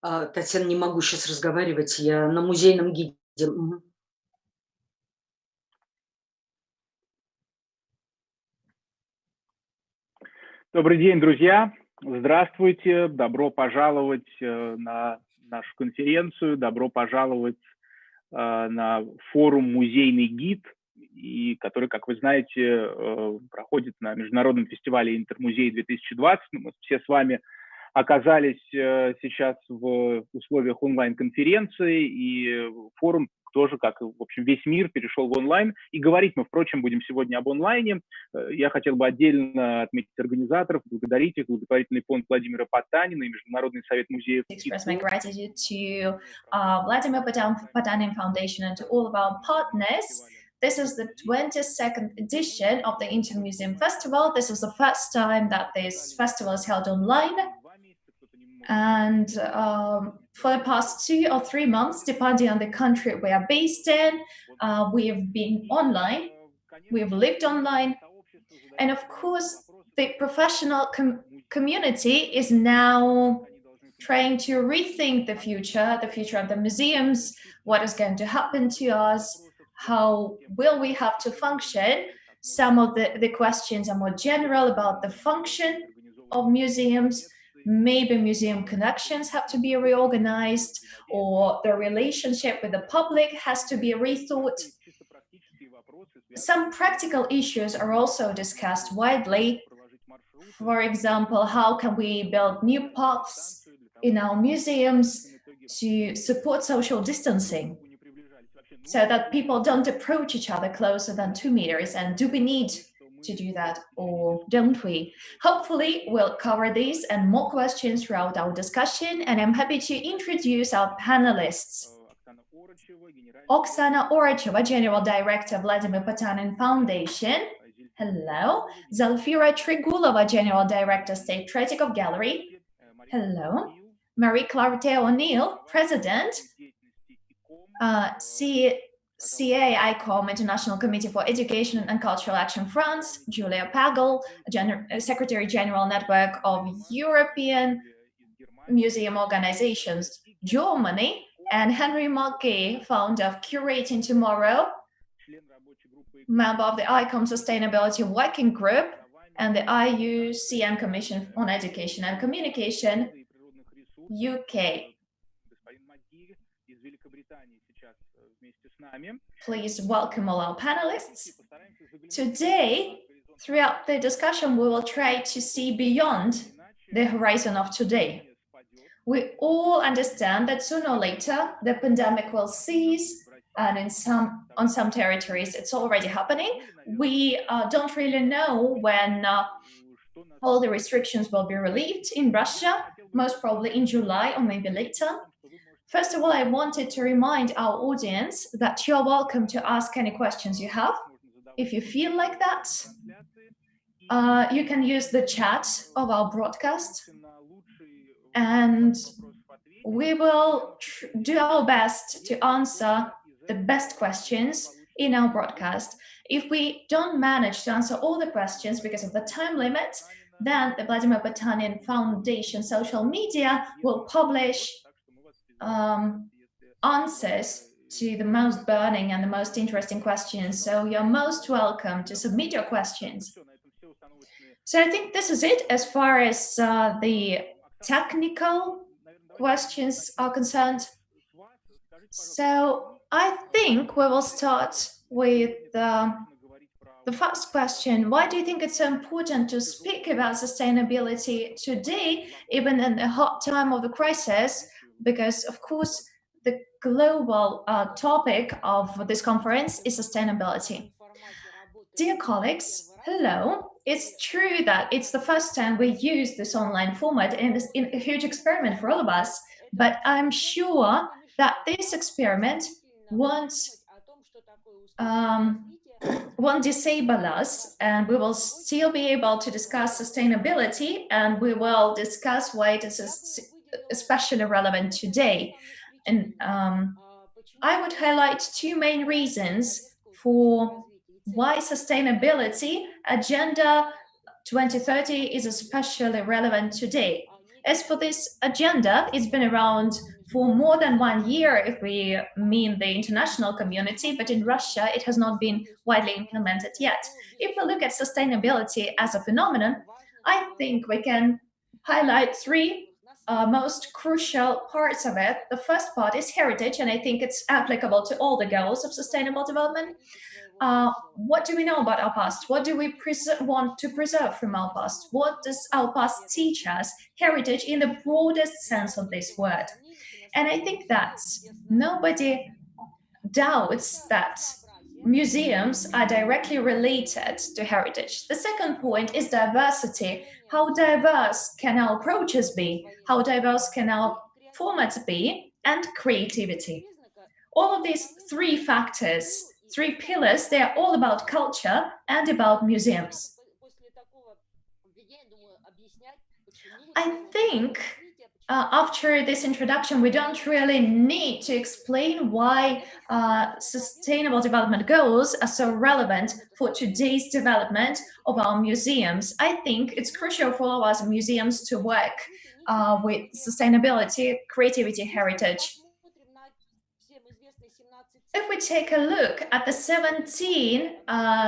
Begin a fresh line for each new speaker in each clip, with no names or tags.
Татьяна, не могу сейчас разговаривать, я на музейном гиде.
Добрый день, друзья! Здравствуйте! Добро пожаловать на нашу конференцию, добро пожаловать на форум «Музейный гид», который, как вы знаете, проходит на Международном фестивале «Интермузей-2020». Мы все с вами оказались сейчас в условиях онлайн-конференции, и форум тоже, как, в общем, весь мир перешел в онлайн. И говорить мы, впрочем, будем сегодня об онлайне. Я хотел бы отдельно отметить организаторов, благодарить их, благотворительный фонд Владимира Потанина и Международный совет музеев.
Express my gratitude to Vladimir Potanian Foundation and to all of our partners. This is the 22nd edition of the Intermuseum Festival. This is the first time that this festival is held online. And for the past 2 or 3 months, depending on the country we are based in, we have been online, we have lived online. And of course, the professional community is now trying to rethink the future of the museums, what is going to happen to us, how will we have to function. Some of the questions are more general about the function of museums. Maybe museum connections have to be reorganized, or the relationship with the public has to be rethought. Some practical issues are also discussed widely. For example, how can we build new paths in our museums to support social distancing so that people don't approach each other closer than 2 meters? And do we need to do that, or don't we? Hopefully, we'll cover these and more questions throughout our discussion, and I'm happy to introduce our panelists. Oksana Oracheva, General Director, Vladimir Potanian Foundation. Hello. Zelfira Tregulova, General Director, State Tretyakov Gallery. Hello. Marie-Clarté O'Neill, President, CECA-ICOM, International Committee for Education and Cultural Action France, Julia Pagel, Secretary General Network of European Museum Organizations, Germany, and Henry McGhie, founder of Curating Tomorrow, member of the ICOM Sustainability Working Group and the IUCN Commission on Education and Communication, UK. Please welcome all our panelists. Today, throughout the discussion, we will try to see beyond the horizon of today. We all understand that sooner or later, the pandemic will cease, and on some territories, it's already happening. We don't really know when all the restrictions will be relieved. In Russia, most probably in July or maybe later. First of all, I wanted to remind our audience that you're welcome to ask any questions you have. If you feel like that, you can use the chat of our broadcast, and we will do our best to answer the best questions in our broadcast. If we don't manage to answer all the questions because of the time limit, then the Vladimir Potanian Foundation social media will publish answers to the most burning and the most interesting questions. So you're most welcome to submit your questions. So I think this is it as far as the technical questions are concerned. So I think we will start with the first question. Why do you think it's so important to speak about sustainability today, even in the hot time of the crisis? Because, of course, the global topic of this conference is sustainability. Dear colleagues, hello. It's true that it's the first time we use this online format, and it's a huge experiment for all of us. But I'm sure that this experiment won't disable us, and we will still be able to discuss sustainability, and we will discuss why it is especially relevant today. And I would highlight 2 main reasons for why sustainability agenda 2030 is especially relevant today. As for this agenda, it's been around for more than 1 year if we mean the international community, but in Russia it has not been widely implemented yet. If we look at sustainability as a phenomenon, I think we can highlight three most crucial parts of it. The first part is heritage, and I think it's applicable to all the goals of sustainable development. What do we know about our past? What do we want to preserve from our past? What does our past teach us? Heritage in the broadest sense of this word. And I think that nobody doubts that museums are directly related to heritage. The second point is diversity. How diverse can our approaches be? How diverse can our formats be? And creativity. All of these three factors, three pillars, they're all about culture and about museums. I think after this introduction, we don't really need to explain why sustainable development goals are so relevant for today's development of our museums. I think it's crucial for all of us museums to work with sustainability, creativity, heritage. If we take a look at the 17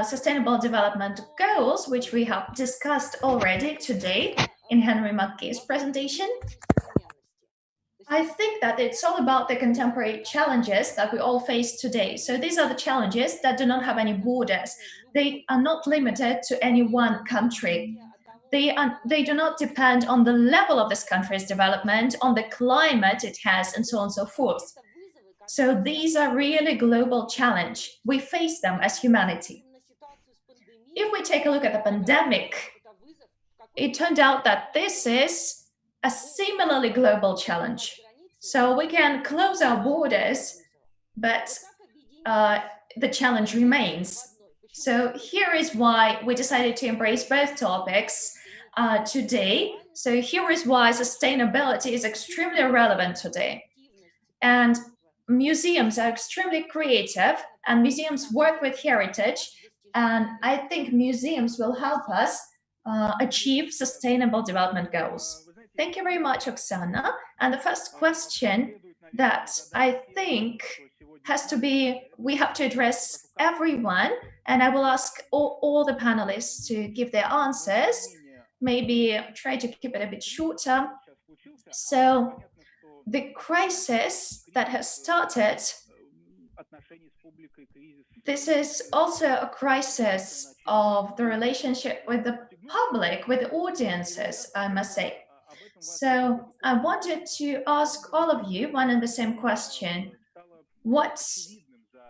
sustainable development goals, which we have discussed already today in Henry McGhie's presentation, I think that it's all about the contemporary challenges that we all face today. So these are the challenges that do not have any borders. They are not limited to any one country. They do not depend on the level of this country's development, on the climate it has, and so on and so forth. So these are really global challenge. We face them as humanity. If we take a look at the pandemic, it turned out that this is a similarly global challenge. So we can close our borders, but the challenge remains. So here is why we decided to embrace both topics today. So here is why sustainability is extremely relevant today. And museums are extremely creative, and museums work with heritage. And I think museums will help us achieve sustainable development goals. Thank you very much, Oksana. And the first question that I think has to be, we have to address everyone, and I will ask all the panelists to give their answers, maybe try to keep it a bit shorter. So the crisis that has started, this is also a crisis of the relationship with the public, with the audiences, I must say. So I wanted to ask all of you one and the same question.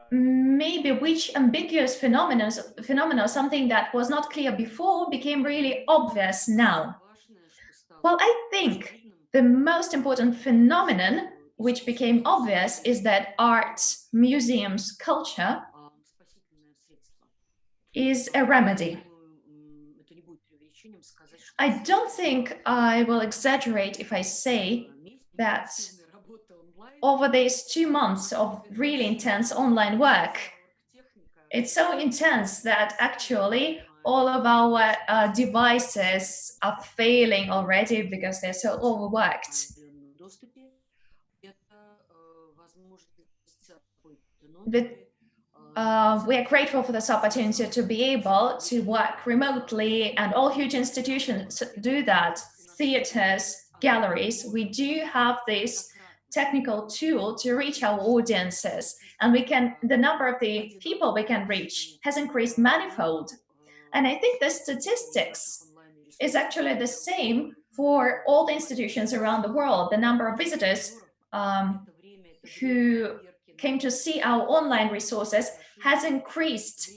Maybe which ambiguous phenomena, something that was not clear before, became really obvious now? Well, I think the most important phenomenon which became obvious is that art, museums, culture is a remedy. I don't think I will exaggerate if I say that over these 2 months of really intense online work, it's so intense that actually all of our devices are failing already because they're so overworked. We are grateful for this opportunity to be able to work remotely, and all huge institutions do that. Theaters, galleries, we do have this technical tool to reach our audiences, and the number of the people we can reach has increased manifold. And I think the statistics is actually the same for all the institutions around the world. The number of visitors who came to see our online resources has increased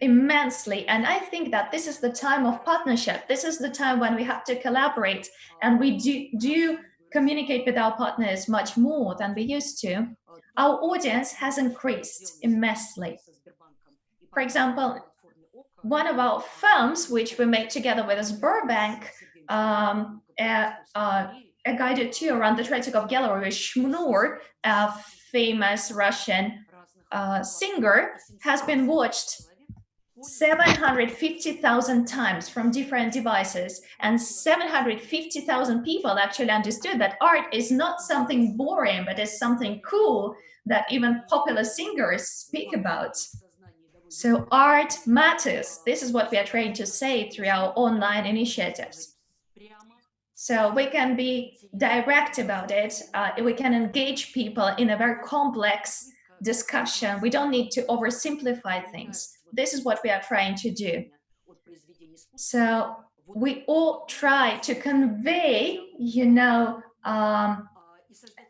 immensely. And I think that this is the time of partnership. This is the time when we have to collaborate, and we do communicate with our partners much more than we used to. Our audience has increased immensely. For example, one of our films, which we made together with Sberbank, a guided tour around the Tretyakov gallery with Shmunur, a famous Russian singer, has been watched 750,000 times from different devices, and 750,000 people actually understood that art is not something boring, but is something cool that even popular singers speak about. So art matters. This is what we are trying to say through our online initiatives. So we can be direct about it. We can engage people in a very complex discussion. We don't need to oversimplify things. This is what we are trying to do. So we all try to convey,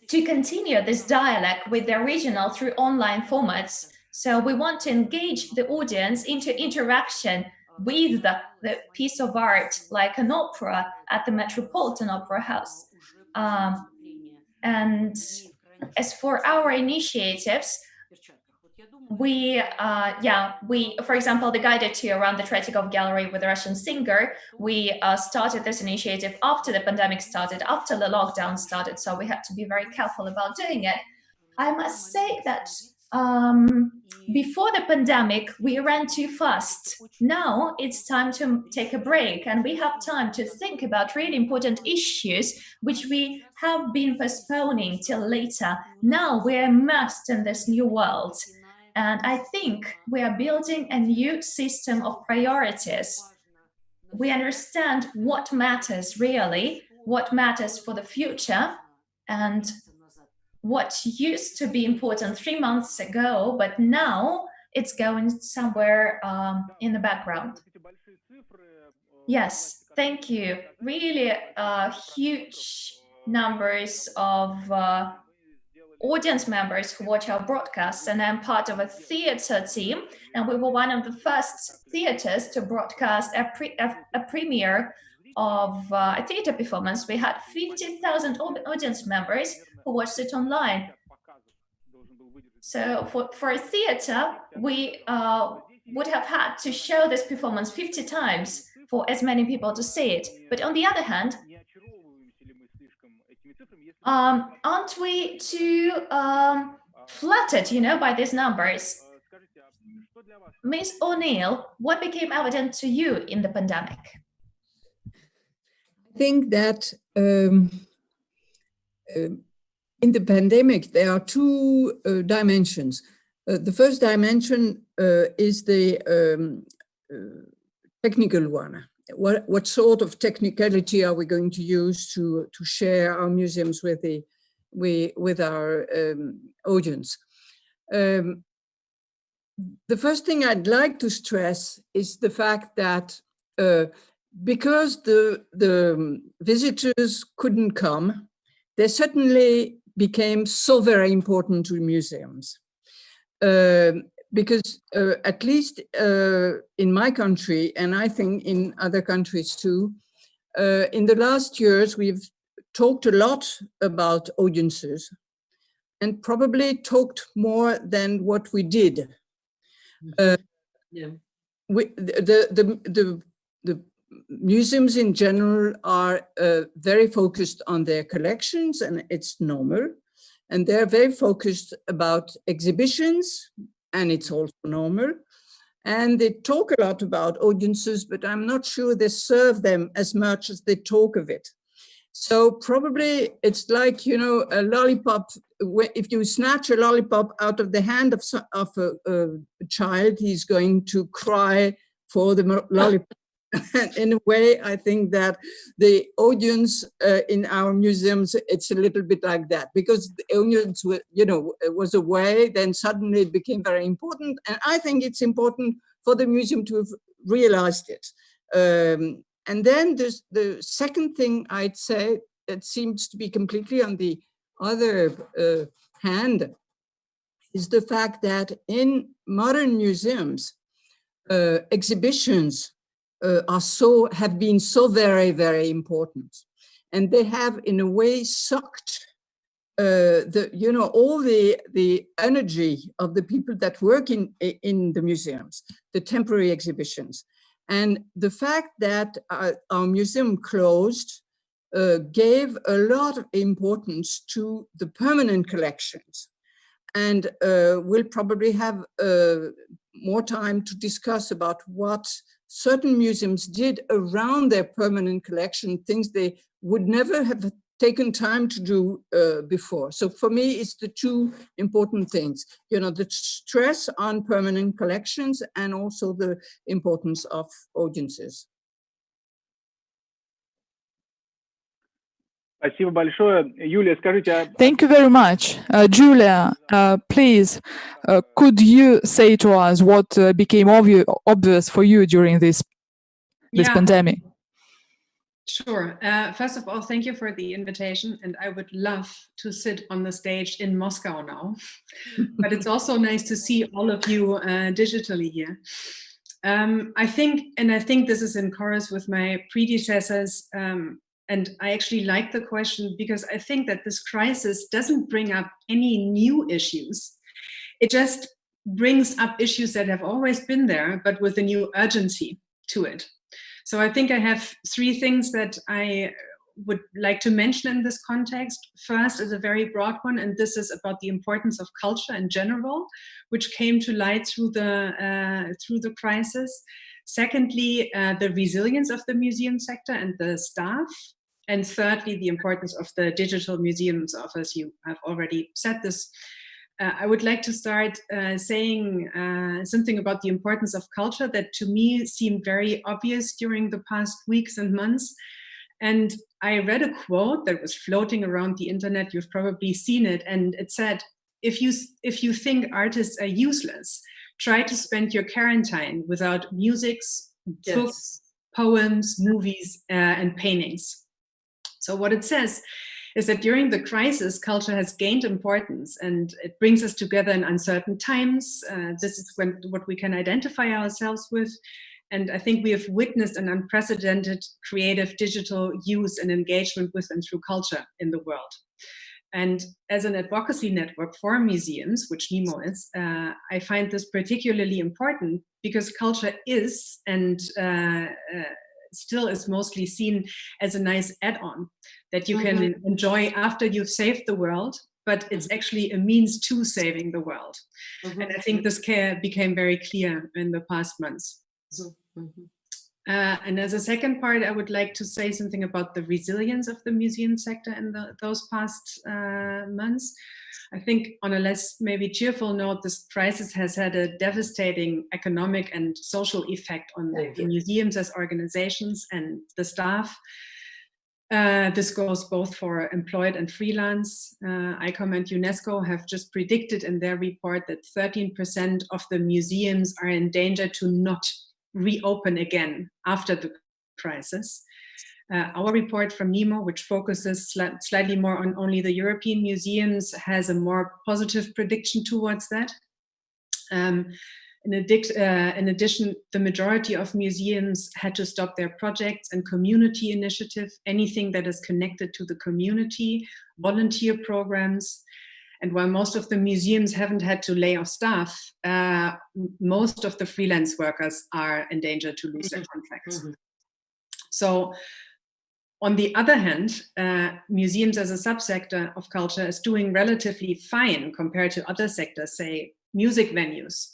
to continue this dialogue with the original through online formats. So we want to engage the audience into interaction with the piece of art, like an opera at the Metropolitan Opera House. And as for our initiatives, we, for example, the guided tour around the Tretyakov gallery with a Russian singer, we started this initiative after the pandemic started, after the lockdown started, so we had to be very careful about doing it. I must say that before the pandemic, we ran too fast. Now it's time to take a break, and we have time to think about really important issues which we have been postponing till later. Now we're immersed in this new world. And I think we are building a new system of priorities. We understand what matters really, what matters for the future, and what used to be important 3 months ago, but now it's going somewhere in the background. Yes, thank you. Really huge numbers of audience members who watch our broadcasts, and I'm part of a theater team, and we were one of the first theaters to broadcast a premiere of a theater performance. We had 50,000 audience members who watched it online. So for a theater, we would have had to show this performance 50 times for as many people to see it. But on the other hand, aren't we too flattered, by these numbers? Ms. O'Neill, what became evident to you in the pandemic?
I think that in the pandemic, there are two dimensions. The first dimension is the technical one. What sort of technicality are we going to use to share our museums with our audience? The first thing I'd like to stress is the fact that because the visitors couldn't come, they certainly became so very important to museums. Because at least in my country, and I think in other countries too, in the last years, we've talked a lot about audiences and probably talked more than what we did. The museums in general are very focused on their collections, and it's normal. And they're very focused about exhibitions, and it's also normal. And they talk a lot about audiences, but I'm not sure they serve them as much as they talk of it. So probably it's like, a lollipop. If you snatch a lollipop out of the hand of a child, he's going to cry for the lollipop. In a way, I think that the audience in our museums, it's a little bit like that, because the audience, was away, then suddenly it became very important. And I think it's important for the museum to have realized it. And then there's the second thing I'd say that seems to be completely on the other hand is the fact that in modern museums, exhibitions have been so very, very important, and they have in a way sucked all the energy of the people that work in the museums, the temporary exhibitions. And the fact that our museum closed gave a lot of importance to the permanent collections, and will probably have more time to discuss about what certain museums did around their permanent collection, things they would never have taken time to do before. So for me, it's the two important things, you know, the stress on permanent collections and also the importance of audiences.
Спасибо большое. Юлия, скажите...
Thank you very much. Julia, please, could you say to us what became obvious for you during this pandemic?
Sure. First of all, thank you for the invitation. And I would love to sit on the stage in Moscow now. But it's also nice to see all of you digitally here. I think this is in chorus with my predecessors. And I actually like the question because I think that this crisis doesn't bring up any new issues. It just brings up issues that have always been there, but with a new urgency to it. So I think I have three things that I would like to mention in this context. First is a very broad one, and this is about the importance of culture in general, which came to light through the crisis. Secondly, the resilience of the museum sector and the staff. And thirdly, the importance of the digital museums office. You have already said this. I would like to start saying something about the importance of culture that to me seemed very obvious during the past weeks and months. And I read a quote that was floating around the internet. You've probably seen it. And it said, if you think artists are useless, try to spend your quarantine without musics, books, poems, movies, and paintings. So what it says is that during the crisis, culture has gained importance and it brings us together in uncertain times. This is what we can identify ourselves with. And I think we have witnessed an unprecedented creative digital use and engagement with and through culture in the world. And as an advocacy network for museums, which NEMO is, I find this particularly important because culture is and still is mostly seen as a nice add-on that you can enjoy after you've saved the world, but it's actually a means to saving the world. And I think this became very clear in the past months. And as a second part, I would like to say something about the resilience of the museum sector in those past months. I think on a less maybe cheerful note, this crisis has had a devastating economic and social effect on the museums as organizations and the staff. This goes both for employed and freelance. ICOM and UNESCO have just predicted in their report that 13% of the museums are in danger to not reopen again after the crisis. Our report from NEMO, which focuses slightly more on only the European museums, has a more positive prediction towards that. In addition, the majority of museums had to stop their projects and community initiative, anything that is connected to the community, volunteer programs. And while most of the museums haven't had to lay off staff, most of the freelance workers are in danger to lose their contracts. So, on the other hand, museums as a subsector of culture is doing relatively fine compared to other sectors, say music venues.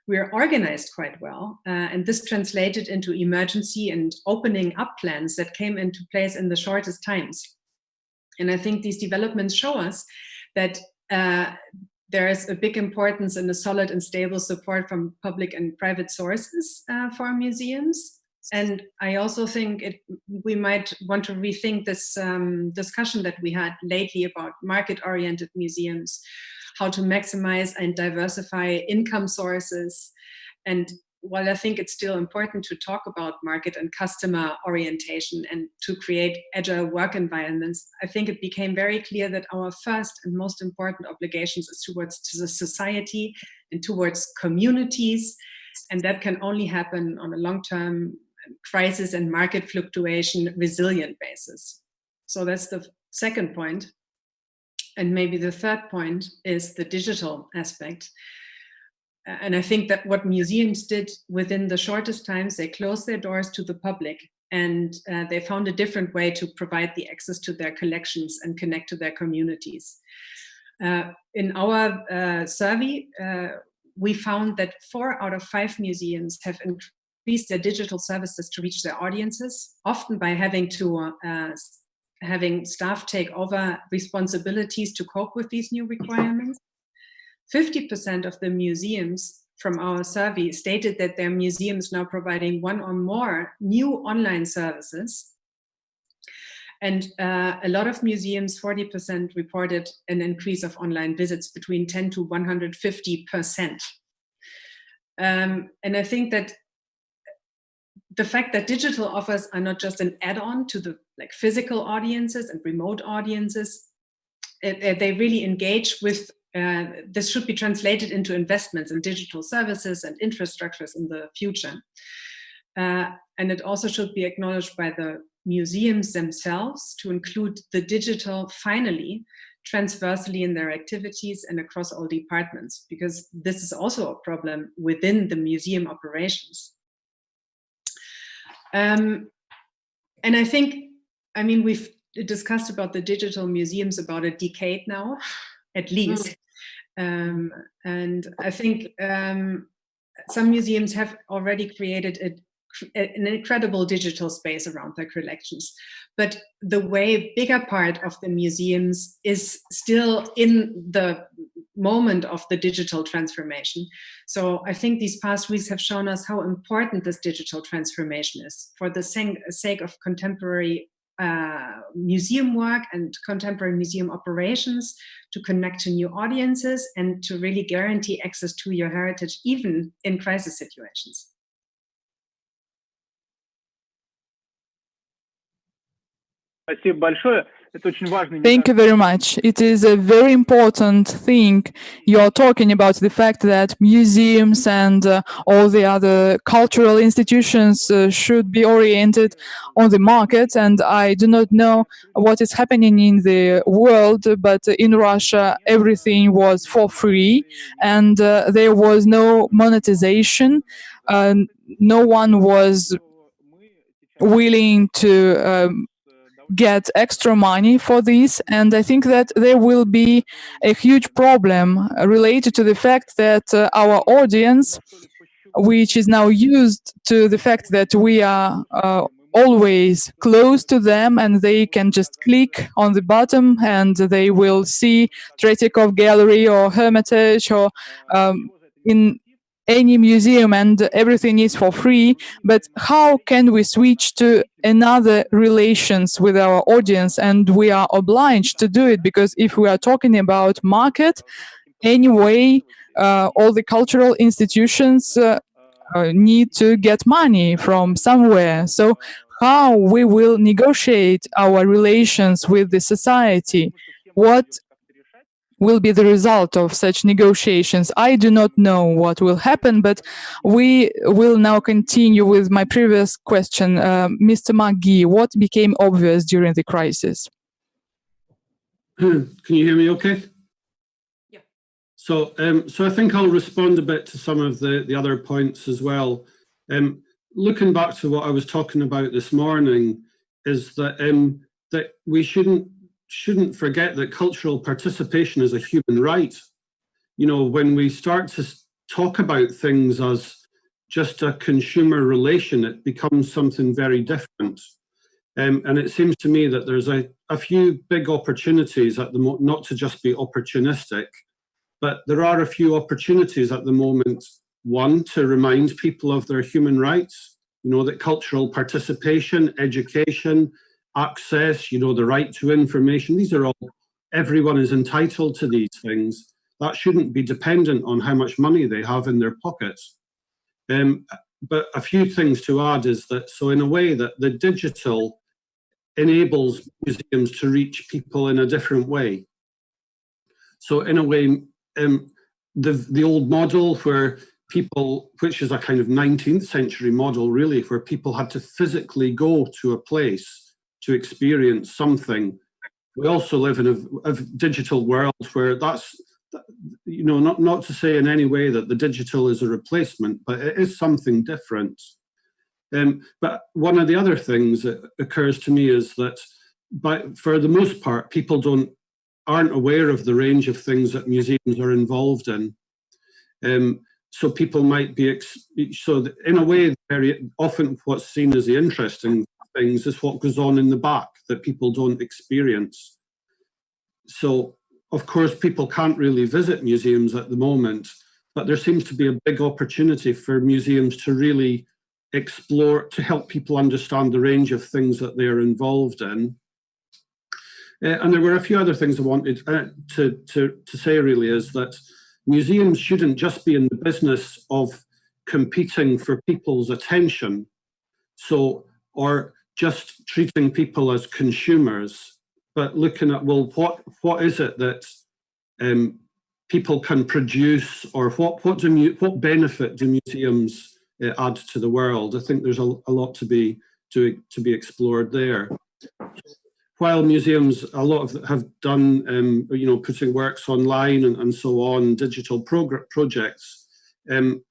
We're organized quite well, and this translated into emergency and opening up plans that came into place in the shortest times. And I think these developments show us that there is a big importance in a solid and stable support from public and private sources for museums. And I also think we might want to rethink this discussion that we had lately about market-oriented museums, how to maximize and diversify income sources. And while I think it's still important to talk about market and customer orientation and to create agile work environments, I think it became very clear that our first and most important obligations is towards the society and towards communities. And that can only happen on a long-term crisis and market fluctuation resilient basis. So that's the second point. And maybe the third point is the digital aspect. And I think that what museums did within the shortest times, they closed their doors to the public and they found a different way to provide the access to their collections and connect to their communities. In our survey, we found that 4 out of 5 museums have increased their digital services to reach their audiences, often by having staff take over responsibilities to cope with these new requirements. 50% of the museums from our survey stated that their museums now providing 1 or more new online services. And a lot of museums, 40%, reported an increase of online visits between 10 to 150%. And I think that the fact that digital offers are not just an add-on to the physical audiences and remote audiences, they really engage with, this should be translated into investments in digital services and infrastructures in the future. And it also should be acknowledged by the museums themselves to include the digital, finally, transversely in their activities and across all departments, because this is also a problem within the museum operations. And I think, we've discussed about the digital museums about a decade now, at least. And I think some museums have already created an incredible digital space around their collections. But the way bigger part of the museums is still in the moment of the digital transformation. So I think these past weeks have shown us how important this digital transformation is for the sake of contemporary museum work and contemporary museum operations, to connect to new audiences and to really guarantee access to your heritage, even in crisis situations.
Спасибо большое. Это очень важно.
Thank you very much. It is a very important thing. You're talking about the fact that museums and all the other cultural institutions should be oriented on the market. And I do not know what is happening in the world, but in Russia, everything was for free and there was no monetization. No one was willing to get extra money for this, and I think that there will be a huge problem related to the fact that our audience, which is now used to the fact that we are always close to them and they can just click on the button and they will see Tretyakov gallery or Hermitage or in any museum and everything is for free. But how can we switch to another relations with our audience? And we are obliged to do it, because if we are talking about market, anyway, all the cultural institutions need to get money from somewhere. So how we will negotiate our relations with the society? What will be the result of such negotiations? I do not know what will happen, but we will now continue with my previous question. Mr. McGhie, what became obvious during the crisis?
Can you hear me okay?
Yeah.
So I think I'll respond a bit to some of the other points as well. Looking back to what I was talking about this morning, is that that we shouldn't forget that cultural participation is a human right. When we start to talk about things as just a consumer relation, it becomes something very different. And it seems to me that there's a few big opportunities at the moment, not to just be opportunistic, but there are a few opportunities at the moment. One, to remind people of their human rights, that cultural participation, education, access, the right to information, these are all, everyone is entitled to these things. That shouldn't be dependent on how much money they have in their pockets. But a few things to add is that, so in a way that the digital enables museums to reach people in a different way. So in a way, the old model where people, which is a kind of 19th century model really, where people had to physically go to a place to experience something. We also live in a digital world where that's, not to say in any way that the digital is a replacement, but it is something different. But one of the other things that occurs to me is that, for the most part, people aren't aware of the range of things that museums are involved in. so people might be, in a way, very often what's seen as the interesting things is what goes on in the back that people don't experience. So, of course, people can't really visit museums at the moment, but there seems to be a big opportunity for museums to really explore, to help people understand the range of things that they're involved in. And there were a few other things I wanted to say, really, is that museums shouldn't just be in the business of competing for people's attention, or just treating people as consumers, but looking at, well, what is it that people can produce, or what benefit do museums add to the world? I think there's a lot to be explored there. While museums, a lot of them have done, putting works online and so on, digital projects, and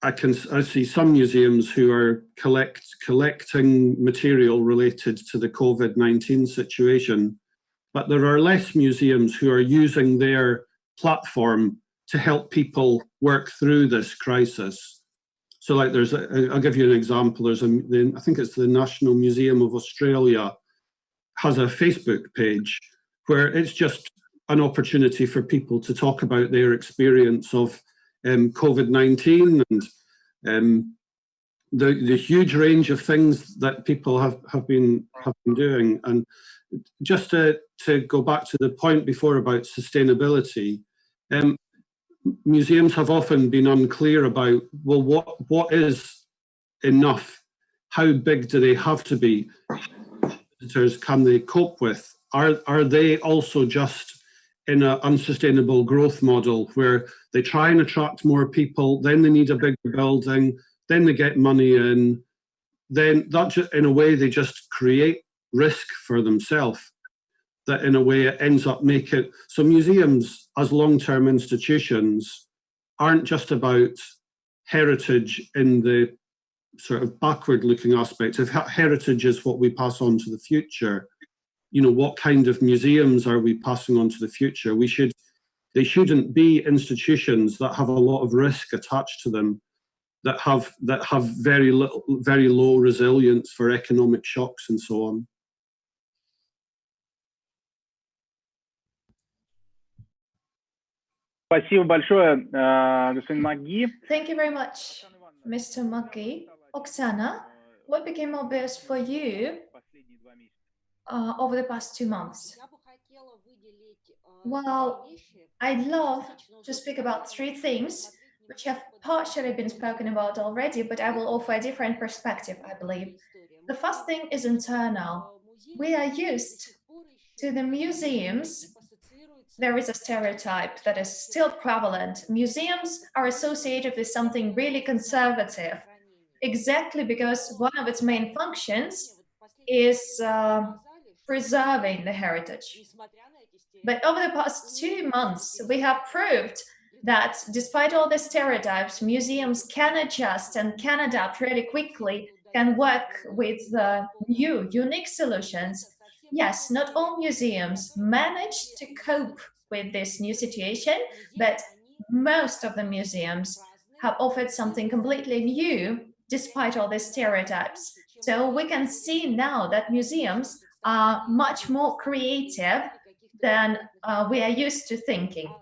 I see some museums who are collecting material related to the COVID-19 situation, but there are less museums who are using their platform to help people work through this crisis. So, like, I'll give you an example. I think it's the National Museum of Australia has a Facebook page where it's just an opportunity for people to talk about their experience of COVID-19 and the huge range of things that people have been doing. And just to go back to the point before about sustainability, museums have often been unclear about, well, what is enough? How big do they have to be? Visitors can they cope with? Are they also just in an unsustainable growth model where they try and attract more people, then they need a bigger building, then they get money in, then in a way they just create risk for themselves, that in a way it ends up making, so museums as long-term institutions aren't just about heritage in the sort of backward-looking aspects. If heritage is what we pass on to the future, what kind of museums are we passing on to the future? They shouldn't be institutions that have a lot of risk attached to them, that have very low resilience for economic shocks and so on.
Спасибо большое, господин McGhie.
Thank you very much, Mr. McGhie. Oksana, what became obvious for you over the past 2 months? Well, I'd love to speak about 3 things which have partially been spoken about already, but I will offer a different perspective, I believe. The first thing is internal. We are used to the museums. There is a stereotype that is still prevalent. Museums are associated with something really conservative, exactly because one of its main functions is preserving the heritage. But over the past 2 months, we have proved that despite all the stereotypes, museums can adjust and can adapt really quickly, can work with new, unique solutions. Yes, not all museums manage to cope with this new situation, but most of the museums have offered something completely new despite all the stereotypes. So we can see now that museums are much more creative than we are used to thinking.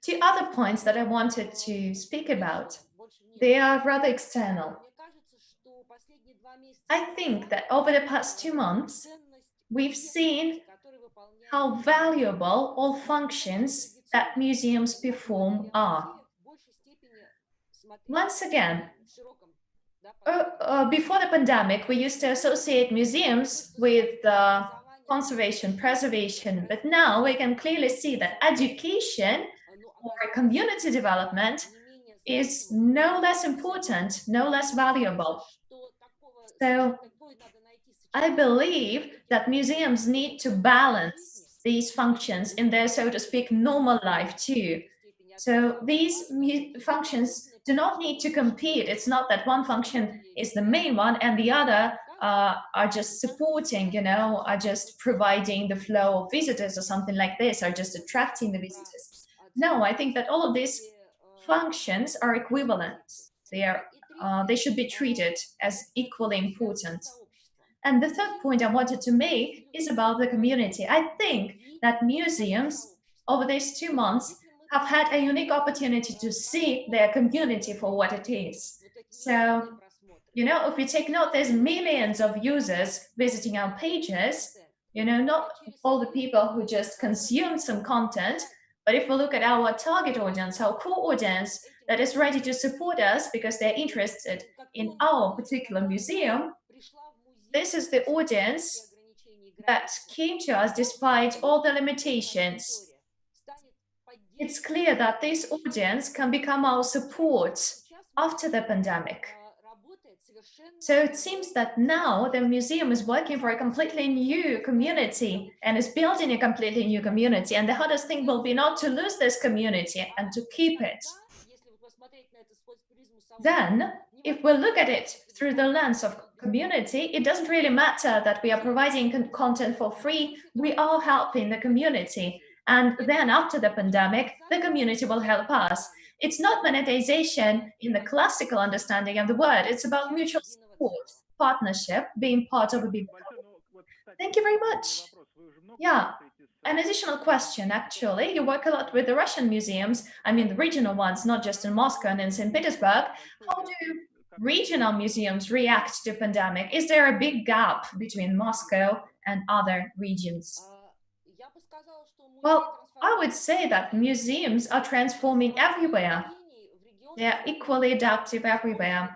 2 other points that I wanted to speak about, they are rather external. I think that over the past 2 months, we've seen how valuable all functions that museums perform are. Once again, before the pandemic, we used to associate museums with conservation, preservation, but now we can clearly see that education or community development is no less important, no less valuable. So I believe that museums need to balance these functions in their, so to speak, normal life too. So these functions do not need to compete. It's not that one function is the main one and the other are just supporting, are just providing the flow of visitors or something like this, are just attracting the visitors. No, I think that all of these functions are equivalent. They should be treated as equally important. And the third point I wanted to make is about the community. I think that museums over these 2 months have had a unique opportunity to see their community for what it is. So, if we take note, there's millions of users visiting our pages, not all the people who just consume some content, but if we look at our target audience, our core audience that is ready to support us because they're interested in our particular museum, this is the audience that came to us despite all the limitations. It's clear that this audience can become our support after the pandemic. So it seems that now the museum is working for a completely new community and is building a completely new community. And the hardest thing will be not to lose this community and to keep it. Then, if we look at it through the lens of community, it doesn't really matter that we are providing content for free. We are helping the community. And then after the pandemic, the community will help us. It's not monetization in the classical understanding of the word. It's about mutual support, partnership, being part of a big group. Thank you very much. Yeah, an additional question, actually. You work a lot with the Russian museums, I mean the regional ones, not just in Moscow and in St. Petersburg. How do regional museums react to pandemic? Is there a big gap between Moscow and other regions? Well, I would say that museums are transforming everywhere. They are equally adaptive everywhere.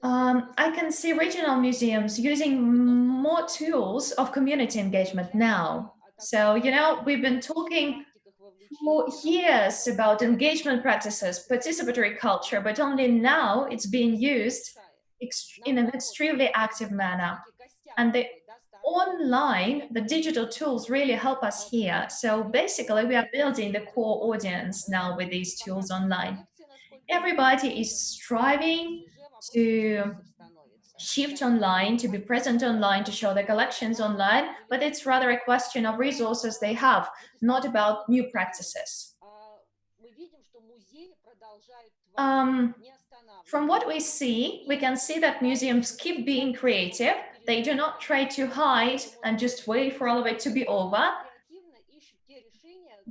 I can see regional museums using more tools of community engagement now. So, we've been talking for years about engagement practices, participatory culture, but only now it's being used in an extremely active manner. And the digital tools really help us here. So basically, we are building the core audience now with these tools online. Everybody is striving to shift online, to be present online, to show their collections online, but it's rather a question of resources they have, not about new practices. From what we see, we can see that museums keep being creative. They do not try to hide and just wait for all of it to be over.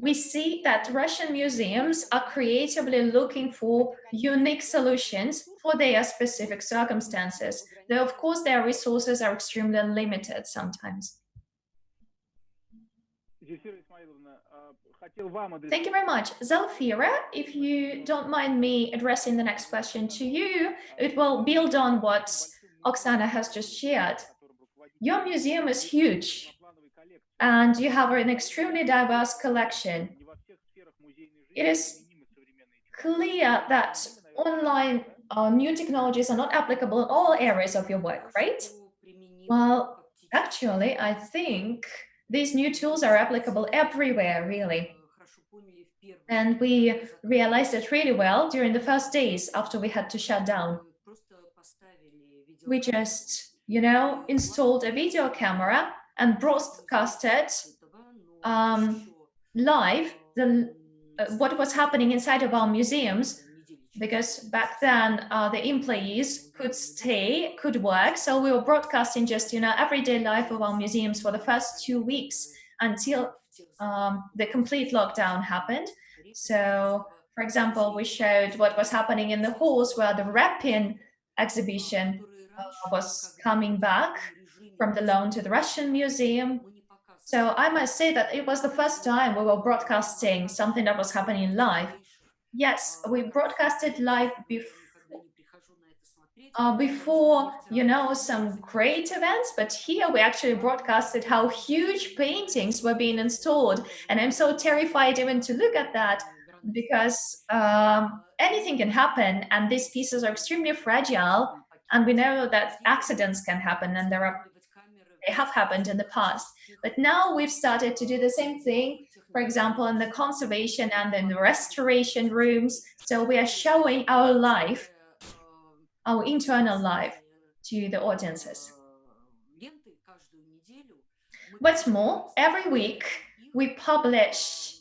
We see that Russian museums are creatively looking for unique solutions for their specific circumstances, though of course their resources are extremely limited sometimes. Thank you very much. Zelfira, if you don't mind me addressing the next question to you, it will build on what Oksana has just shared. Your museum is huge, and you have an extremely diverse collection. It is clear that online new technologies are not applicable in all areas of your work, right? Well, actually, I think these new tools are applicable everywhere, really. And we realized it really well during the first days after we had to shut down. We just, installed a video camera and broadcasted live what was happening inside of our museums, because back then the employees could work, so we were broadcasting just everyday life of our museums for the first 2 weeks until the complete lockdown happened. So, for example, we showed what was happening in the halls where the Rapin exhibition was coming back from the loan to the Russian museum. So I must say that it was the first time we were broadcasting something that was happening live. Yes, we broadcasted live before, some great events, but here we actually broadcasted how huge paintings were being installed. And I'm so terrified even to look at that, because anything can happen, and these pieces are extremely fragile, and we know that accidents can happen, and they have happened in the past. But now we've started to do the same thing, for example, in the conservation and in the restoration rooms. So we are showing our life, our internal life, to the audiences. What's more, every week we publish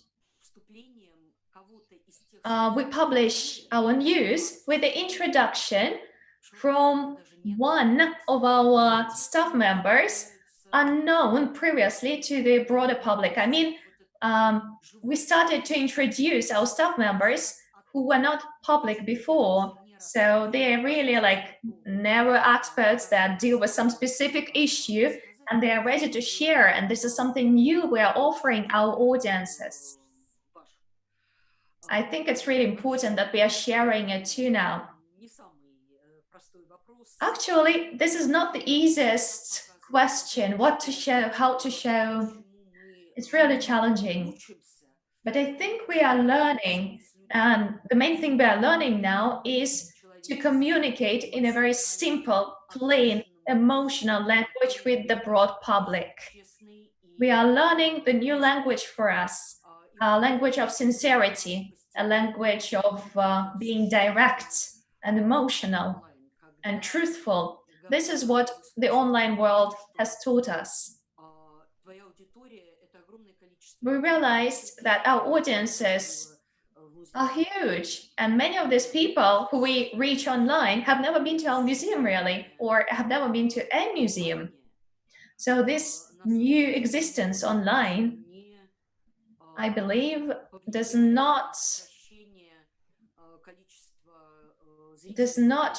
we publish our news with the introduction from one of our staff members unknown previously to the broader public. I mean, we started to introduce our staff members who were not public before. So they're really like narrow experts that deal with some specific issue and they are ready to share. And this is something new we are offering our audiences. I think it's really important that we are sharing it too now. Actually, this is not the easiest question, what to show, how to show. It's really challenging. But I think we are learning, and the main thing we are learning now is to communicate in a very simple, plain, emotional language with the broad public. We are learning the new language for us, a language of sincerity, a language of being direct and emotional and truthful. This is what the online world has taught us. We realized that our audiences are huge, and many of these people who we reach online have never been to our museum really, or have never been to a museum. So this new existence online, I believe, does not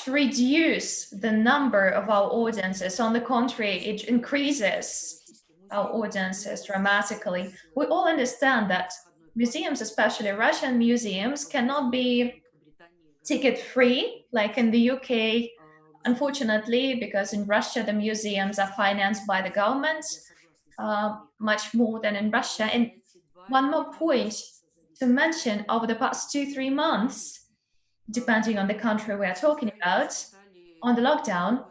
reduce the number of our audiences. On the contrary, it increases our audiences dramatically. We all understand that museums, especially Russian museums, cannot be ticket-free like in the UK, unfortunately, because in Russia the museums are financed by the government much more than in Russia. And one more point to mention, over the past 2-3 months, depending on the country we are talking about, on the lockdown,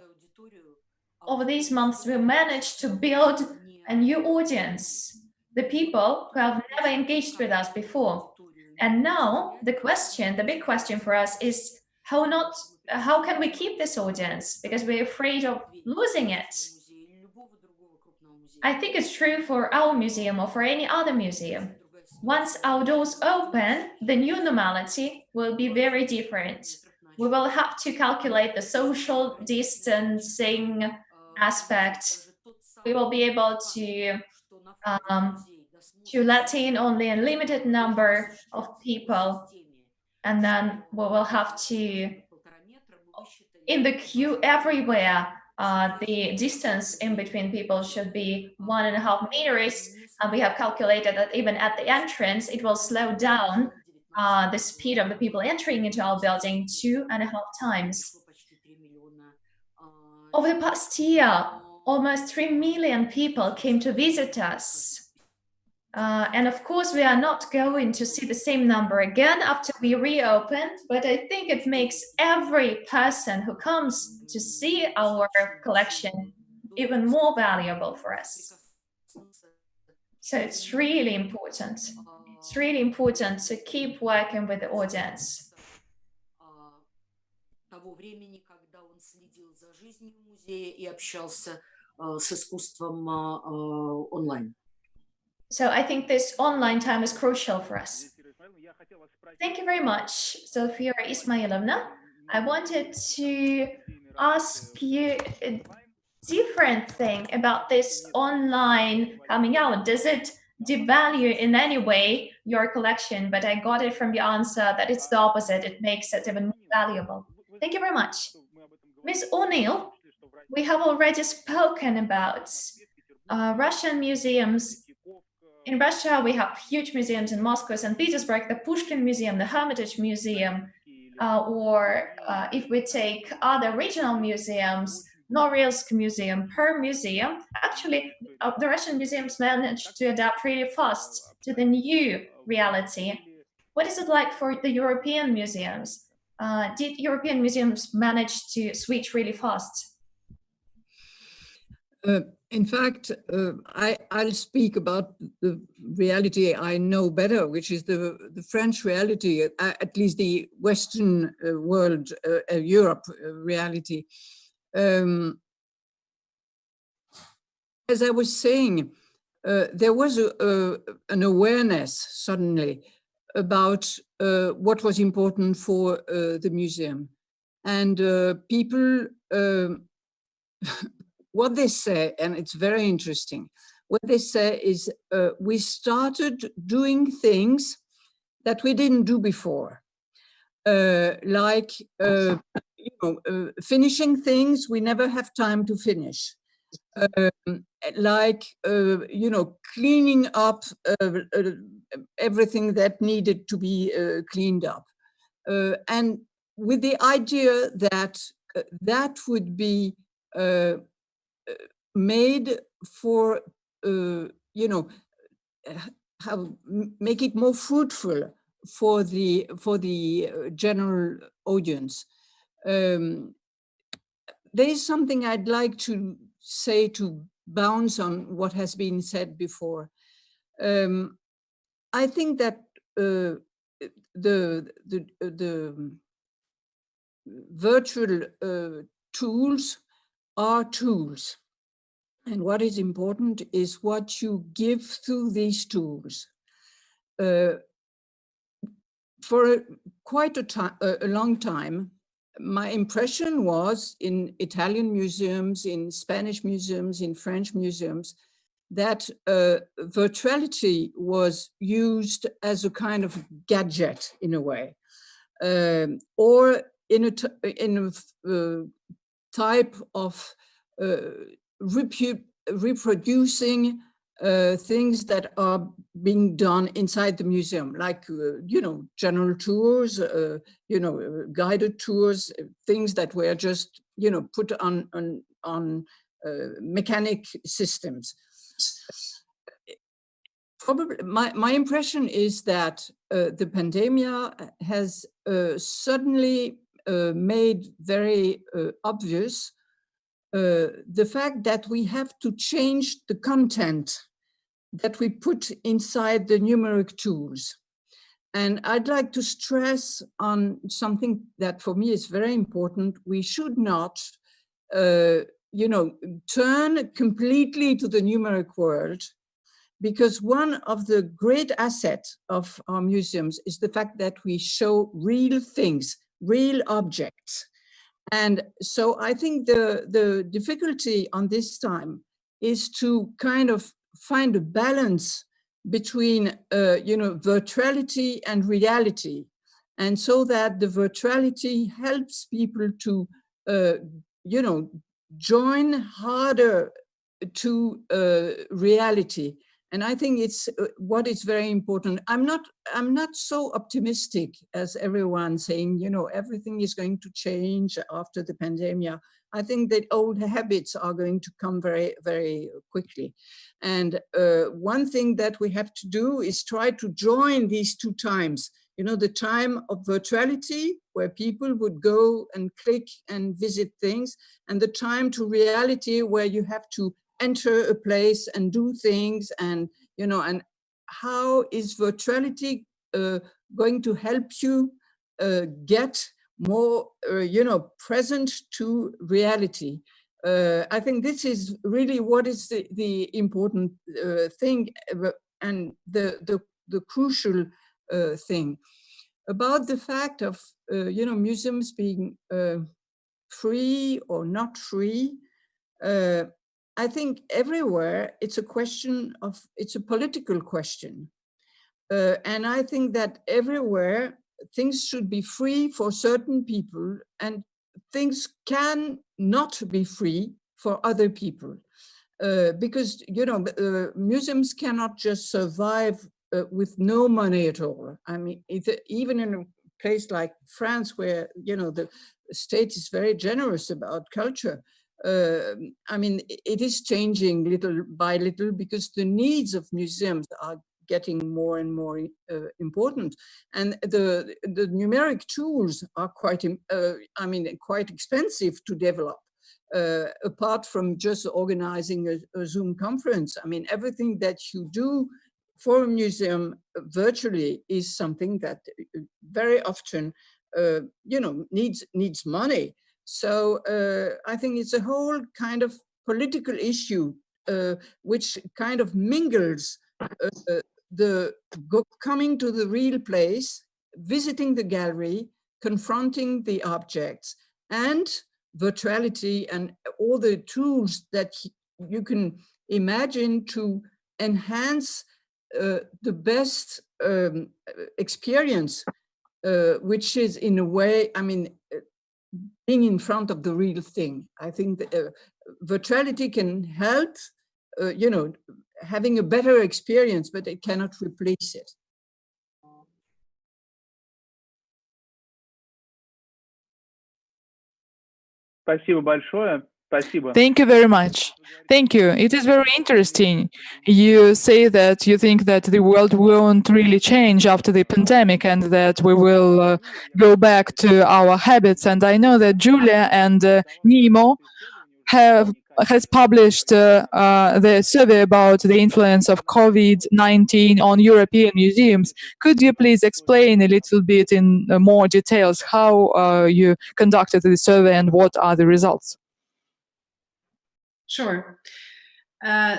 over these months we managed to build a new audience, the people who have never engaged with us before. And now the big question for us is how can we keep this audience? Because we're afraid of losing it. I think it's true for our museum or for any other museum. Once our doors open, the new normality will be very different. We will have to calculate the social distancing aspect. We will be able to let in only a limited number of people, and then we will have to, in the queue everywhere, the distance in between people should be 1.5 meters, and we have calculated that even at the entrance it will slow down the speed of the people entering into our building 2.5 times. Over the past year, almost 3 million people came to visit us. And of course, we are not going to see the same number again after we reopen, but I think it makes every person who comes to see our collection even more valuable for us. So it's really important. It's really important to keep working with the audience. So I think this online time is crucial for us. Thank you very much, Zelfira Ismailovna. I wanted to ask you a different thing about this online coming out. Does it devalue in any way your collection? But I got it from your answer that it's the opposite. It makes it even more valuable. Thank you very much. Ms. O'Neill, we have already spoken about Russian museums. In Russia, we have huge museums in Moscow, St. Petersburg, the Pushkin Museum, the Hermitage Museum, or if we take other regional museums, Norilsk Museum, Per Museum. Actually, the Russian museums managed to adapt really fast to the new reality. What is it like for the European museums? Did European museums manage to switch really fast?
In fact, I'll speak about the reality I know better, which is the French reality, at least the Western world, Europe reality. As I was saying, there was an awareness suddenly about what was important for the museum. And people, what they say, and it's very interesting, what they say is we started doing things that we didn't do before, like finishing things we never have time to finish, like cleaning up everything that needed to be cleaned up, and with the idea that that would be made for make it more fruitful for the general audience. There is something I'd like to say to bounce on what has been said before. I think that the virtual tools are tools. And what is important is what you give through these tools. For quite a long time, my impression was in Italian museums, in Spanish museums, in French museums, that virtuality was used as a kind of gadget in a way, or in a type of reproducing things that are being done inside the museum, like general tours, guided tours, things that were just put on mechanic systems. Probably, my impression is that the pandemic has suddenly made very obvious the fact that we have to change the content that we put inside the numeric tools. And I'd like to stress on something that for me is very important. We should not, turn completely to the numeric world, because one of the great assets of our museums is the fact that we show real things, real objects. And so I think the difficulty on this time is to kind of find a balance between, virtuality and reality. And so that the virtuality helps people to, join harder to reality. And I think it's what is very important. I'm not so optimistic as everyone saying, everything is going to change after the pandemic. I think that old habits are going to come very, very quickly. And one thing that we have to do is try to join these two times. The time of virtuality, where people would go and click and visit things, and the time to reality, where you have to enter a place and do things, and and how is virtuality going to help you get more present to reality? I think this is really what is the important thing, and the crucial thing about the fact of museums being free or not free. I think everywhere it's a political question. And I think that everywhere things should be free for certain people, and things can not be free for other people. Because, museums cannot just survive with no money at all. I mean, even in a place like France, where, the state is very generous about culture, I mean, it is changing little by little, because the needs of museums are getting more and more important, and the numeric tools are quite expensive to develop. Apart from just organizing a Zoom conference, I mean, everything that you do for a museum virtually is something that very often, needs money. So I think it's a whole kind of political issue which kind of mingles coming to the real place, visiting the gallery, confronting the objects, and virtuality and all the tools that you can imagine to enhance the best experience, which is in a way, I mean, being in front of the real thing. I think that, virtuality can help, you know, having a better experience, but it cannot replace it.
Спасибо большое. Спасибо.
Thank you very much. Thank you. It is very interesting. You say that you think that the world won't really change after the pandemic and that we will go back to our habits. And I know that Julia and NEMO has published the survey about the influence of COVID-19 on European museums. Could you please explain a little bit in more details how you conducted the survey and what are the results?
Sure.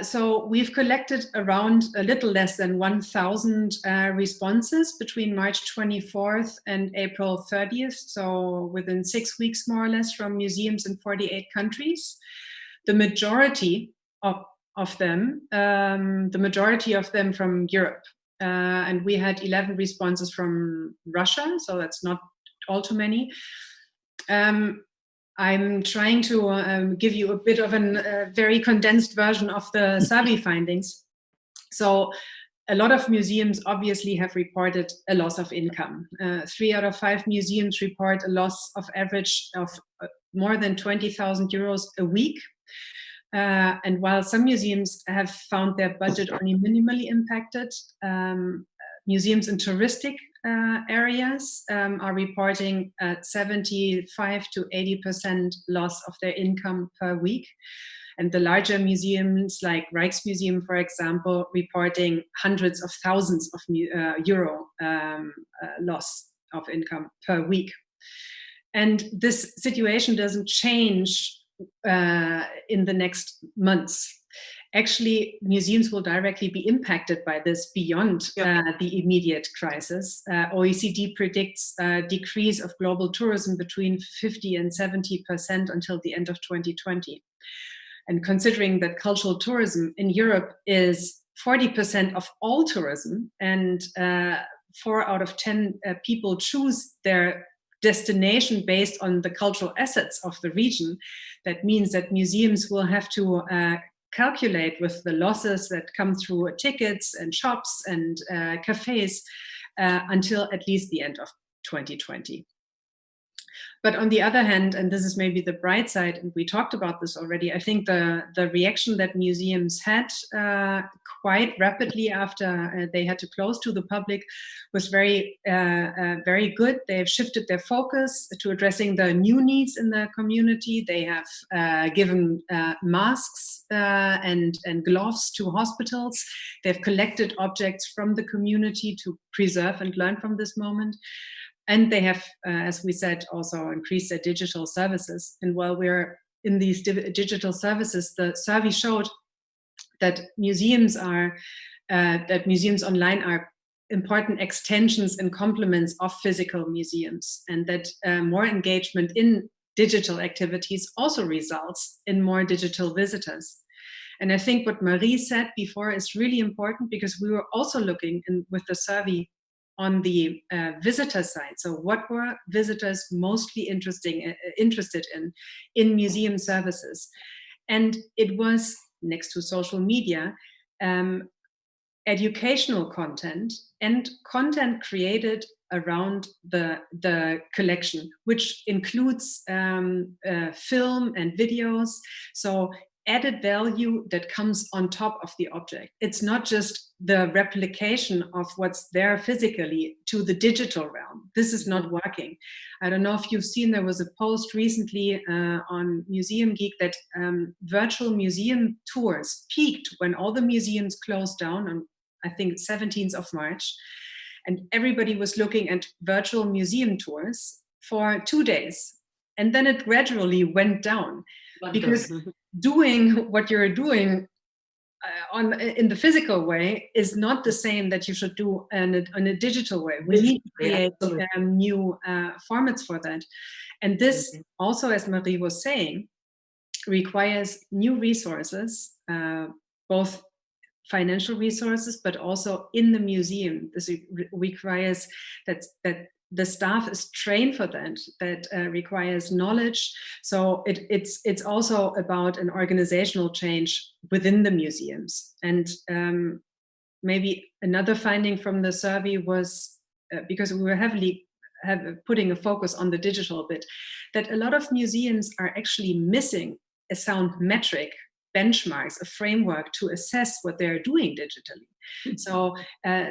So we've collected around a little less than 1,000 responses between March 24th and April 30th. So within 6 weeks, more or less, from museums in 48 countries. The majority of them from Europe. And we had 11 responses from Russia, so that's not all too many. I'm trying to give you a bit of a very condensed version of the survey findings. So a lot of museums obviously have reported a loss of income. 3 out of 5 museums report a loss of average of more than 20,000 euros a week. And while some museums have found their budget only minimally impacted, museums in touristic areas are reporting 75 to 80% loss of their income per week. And the larger museums like Rijksmuseum, for example, reporting hundreds of thousands of euro loss of income per week. And this situation doesn't change in the next months. Actually, museums will directly be impacted by this beyond the immediate crisis. OECD predicts a decrease of global tourism between 50 and 70% until the end of 2020. And considering that cultural tourism in Europe is 40% of all tourism, and 4 out of 10 people choose their destination based on the cultural assets of the region, that means that museums will have to calculate with the losses that come through tickets and shops and cafes until at least the end of 2020. But on the other hand, and this is maybe the bright side, and we talked about this already, I think the reaction that museums had quite rapidly after they had to close to the public was very good. They have shifted their focus to addressing the new needs in the community. They have given masks and gloves to hospitals. They've collected objects from the community to preserve and learn from this moment. And they have, as we said, also increased their digital services. And while we're in these digital services, the survey showed that museums online are important extensions and complements of physical museums, and that more engagement in digital activities also results in more digital visitors. And I think what Marie said before is really important, because we were also looking with the survey on the visitor side. So what were visitors mostly interested in museum services? And it was, next to social media, educational content and content created around the collection, which includes film and videos. So added value that comes on top of the object. It's not just the replication of what's there physically to the digital realm. This is not working. I don't know if you've seen, there was a post recently on Museum Geek that virtual museum tours peaked when all the museums closed down on, I think, 17th of March. And everybody was looking at virtual museum tours for 2 days. And then it gradually went down, because doing what you're doing in the physical way is not the same that you should do in a digital way. We need to create new formats for that. And this also, as Marie was saying, requires new resources, both financial resources, but also in the museum. This requires that the staff is trained for that. That requires knowledge. So it's also about an organizational change within the museums. And maybe another finding from the survey was, because we were putting a focus on the digital bit, that a lot of museums are actually missing a sound metric, benchmarks, a framework to assess what they're doing digitally. So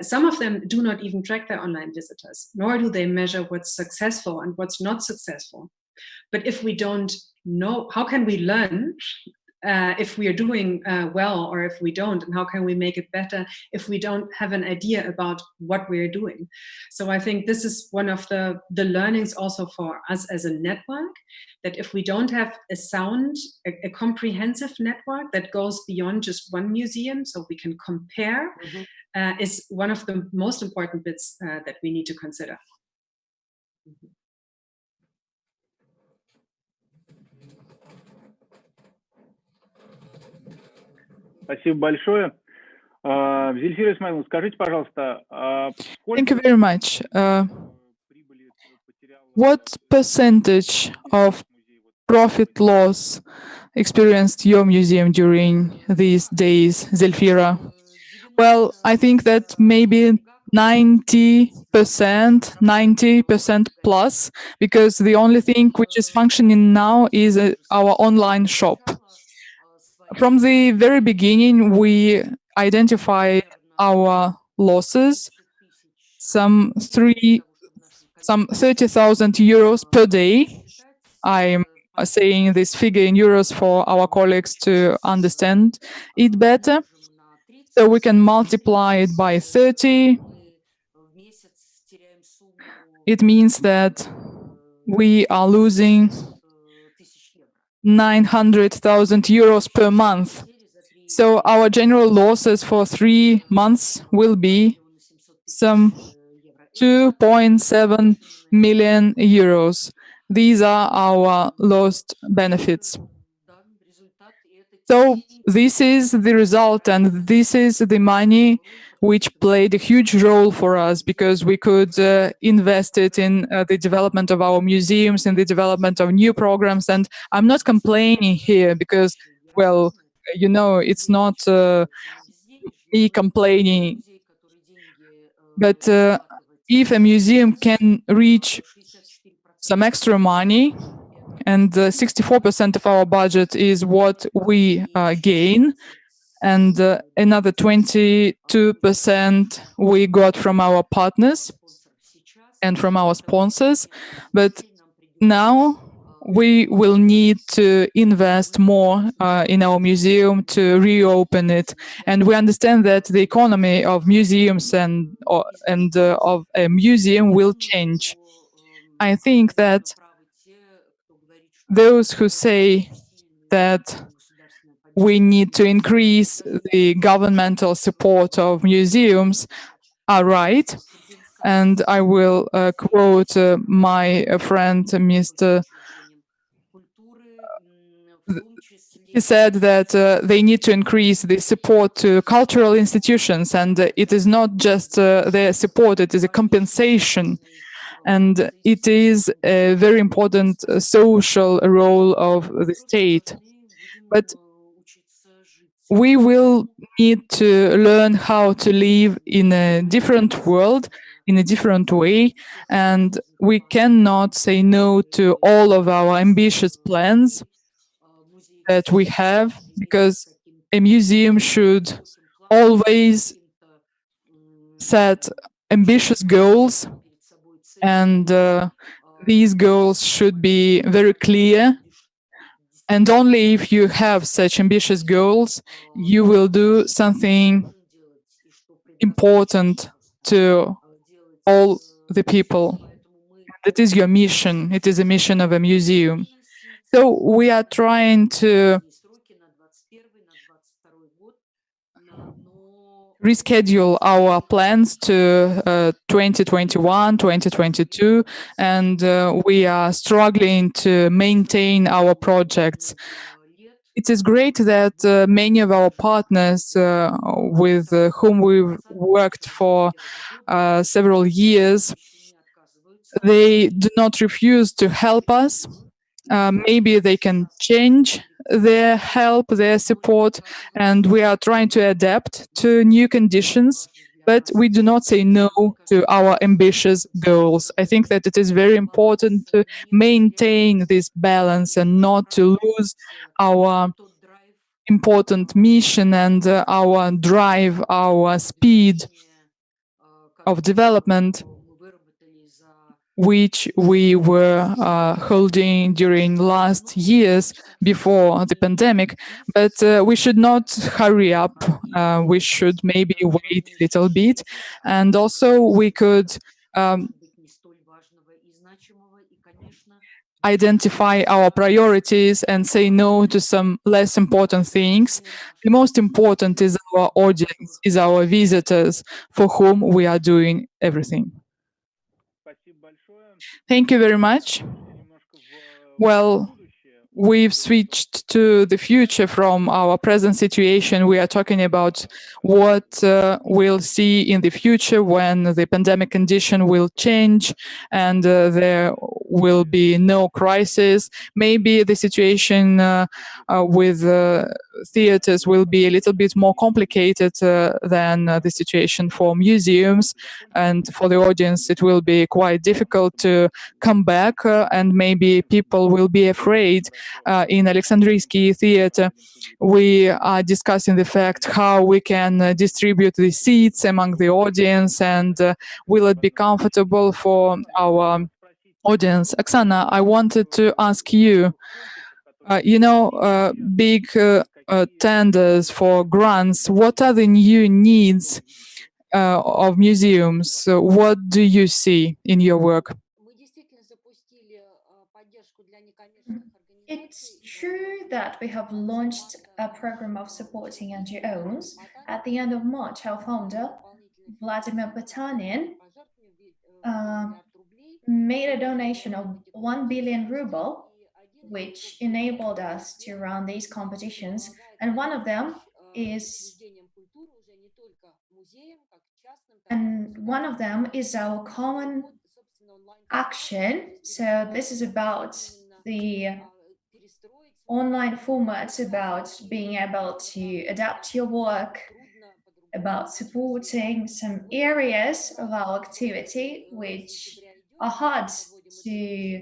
some of them do not even track their online visitors, nor do they measure what's successful and what's not successful. But if we don't know, how can we learn if we are doing well or if we don't, and how can we make it better if we don't have an idea about what we're doing? So I think this is one of the learnings also for us as a network, that if we don't have a comprehensive network that goes beyond just one museum, so we can compare, is one of the most important bits that we need to consider.
Спасибо большое. Зельфира Исмаиловна, скажите, пожалуйста,
Thank you very much. What percentage of profit loss experienced your museum during these days, Zelfira? Well, I think that maybe 90% plus, because the only thing which is functioning now is our online shop. From the very beginning, we identified our losses, some 30,000 euros per day. I'm saying this figure in euros for our colleagues to understand it better. So we can multiply it by 30. It means that we are losing 900,000 euros per month. So our general losses for 3 months will be some 2.7 million euros. These are our lost benefits. So this is the result, and this is the money which played a huge role for us, because we could invest it in the development of our museums, in the development of new programs. And I'm not complaining here because, well, you know, it's not me complaining. But if a museum can reach some extra money, and 64% of our budget is what we gain, and another 22% we got from our partners and from our sponsors. But now we will need to invest more in our museum to reopen it. And we understand that the economy of museums and of a museum will change. I think that those who say that we need to increase the governmental support of museums are right. And I will quote my friend, Mr. He said that they need to increase the support to cultural institutions, and it is not just their support, it is a compensation. And it is a very important social role of the state. But we will need to learn how to live in a different world, in a different way, and we cannot say no to all of our ambitious plans that we have, because a museum should always set ambitious goals, and these goals should be very clear. And only if you have such ambitious goals, you will do something important to all the people. That is your mission. It is a mission of a museum. So we are trying to reschedule our plans to 2021, 2022, and we are struggling to maintain our projects. It is great that many of our partners with whom we've worked for several years, they do not refuse to help us. Maybe they can change their help, their support, and we are trying to adapt to new conditions, but we do not say no to our ambitious goals. I think that it is very important to maintain this balance and not to lose our important mission and our drive, our speed of development, which we were holding during last years before the pandemic. But we should not hurry up. We should maybe wait a little bit. And also we could identify our priorities and say no to some less important things. The most important is our audience, is our visitors, for whom we are doing everything. Thank you very much. Well, we've switched to the future from our present situation. We are talking about what we'll see in the future when the pandemic condition will change and there will be no crisis. Maybe the situation with theaters will be a little bit more complicated than the situation for museums, and for the audience it will be quite difficult to come back and maybe people will be afraid. In Alexandrinsky theater, we are discussing the fact how we can distribute the seats among the audience and will it be comfortable for our audience. Oksana, I wanted to ask you, big tenders for grants, what are the new needs of museums? What do you see in your work?
It's true that we have launched a program of supporting NGOs. At the end of March, our founder, Vladimir Potanin, made a donation of 1 billion ruble, which enabled us to run these competitions. And one of them is our common action. So this is about the online formats, about being able to adapt your work, about supporting some areas of our activity which are hard to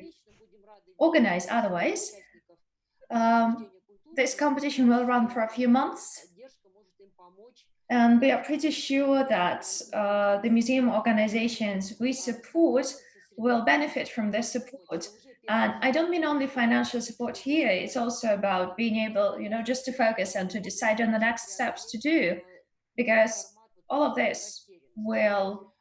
organize otherwise. This competition will run for a few months, and we are pretty sure that the museum organizations we support will benefit from this support. And I don't mean only financial support here, it's also about being able, just to focus and to decide on the next steps to do, because all of this will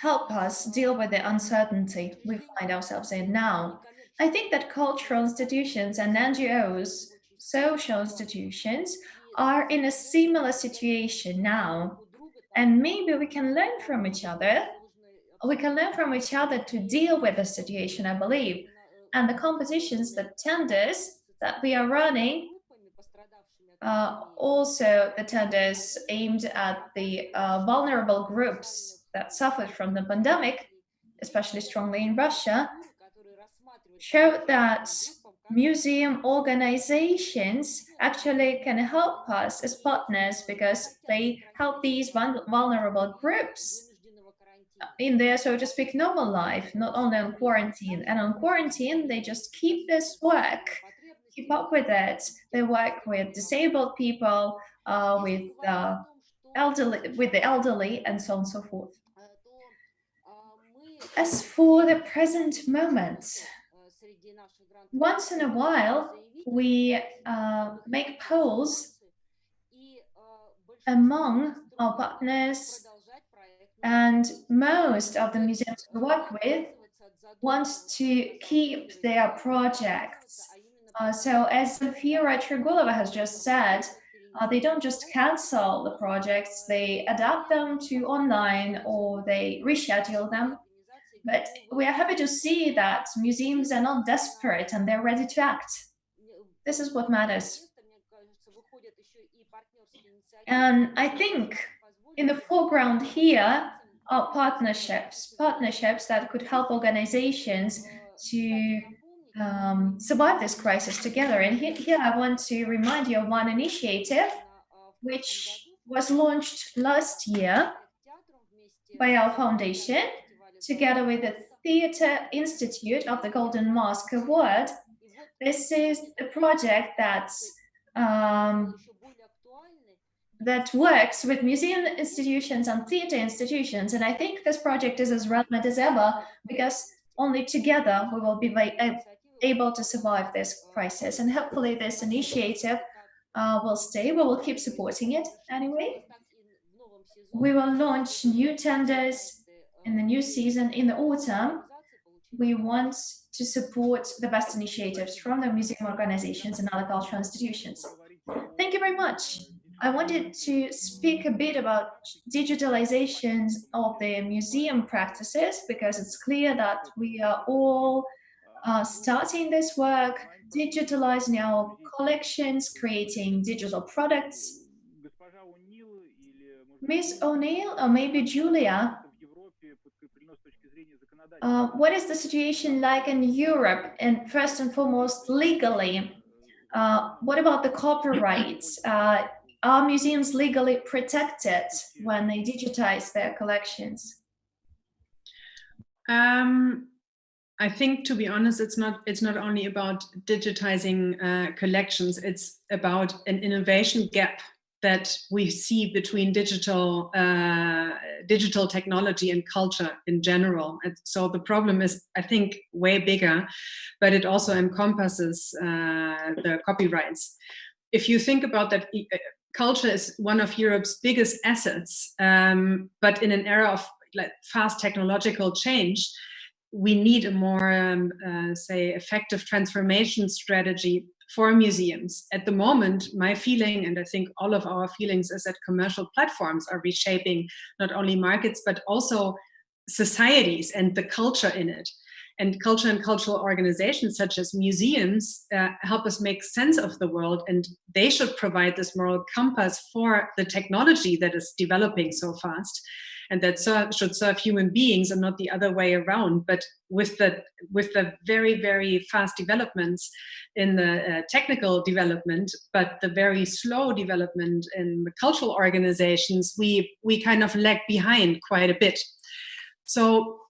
help us deal with the uncertainty we find ourselves in now. I think that cultural institutions and NGOs, social institutions, are in a similar situation now. And maybe we can learn from each other. We can learn from each other to deal with the situation, I believe. And the competitions, the tenders that we are running, also the tenders aimed at the vulnerable groups that suffered from the pandemic, especially strongly in Russia, showed that museum organizations actually can help us as partners because they help these vulnerable groups in their, so to speak, normal life, not only on quarantine. And on quarantine, they just keep this work, keep up with it. They work with disabled people, with the elderly, and so on and so forth. As for the present moment, once in a while, we make polls among our partners, and most of the museums we work with want to keep their projects. So as Zelfira Tregulova has just said, They don't just cancel the projects, they adapt them to online or they reschedule them. But we are happy to see that museums are not desperate and they're ready to act. This is what matters. And I think in the foreground here are partnerships that could help organizations to survive this crisis together. And here I want to remind you of one initiative which was launched last year by our foundation together with the Theatre Institute of the Golden Mask Award. This is a project that works with museum institutions and theatre institutions. And I think this project is as relevant as ever because only together we will be able to survive this crisis. And hopefully this initiative will stay. We will keep supporting it anyway. We will launch new tenders in the new season in the autumn. We want to support the best initiatives from the museum organizations and other cultural institutions. Thank you very much. I wanted to speak a bit about digitalizations of the museum practices because it's clear that we are all starting this work, digitalizing our collections, creating digital products. Ms. O'Neill, or maybe Julia, what is the situation like in Europe, and first and foremost, legally? What about the copyrights? Are museums legally protected when they digitize their collections?
I think, to be honest, it's not only about digitizing collections. It's about an innovation gap that we see between digital technology and culture in general. And so the problem is, I think, way bigger, but it also encompasses the copyrights. If you think about that, culture is one of Europe's biggest assets, but in an era of fast technological change, we need a more, say, effective transformation strategy for museums. At the moment, my feeling, and I think all of our feelings, is that commercial platforms are reshaping not only markets, but also societies and the culture in it. And culture and cultural organizations such as museums help us make sense of the world, and they should provide this moral compass for the technology that is developing so fast, and that should serve human beings and not the other way around. But with the very, very fast developments in the technical development, but the very slow development in the cultural organizations, we kind of lag behind quite a bit. So,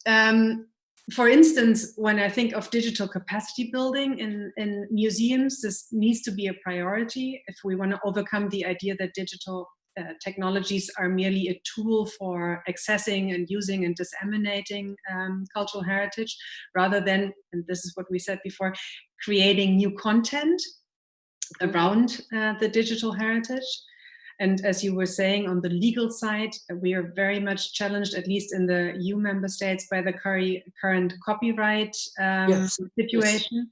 for instance, when I think of digital capacity building in museums, this needs to be a priority if we want to overcome the idea that digital technologies are merely a tool for accessing and using and disseminating cultural heritage, rather than, and this is what we said before, creating new content around the digital heritage. And as you were saying, on the legal side, we are very much challenged, at least in the EU member states, by the current copyright situation.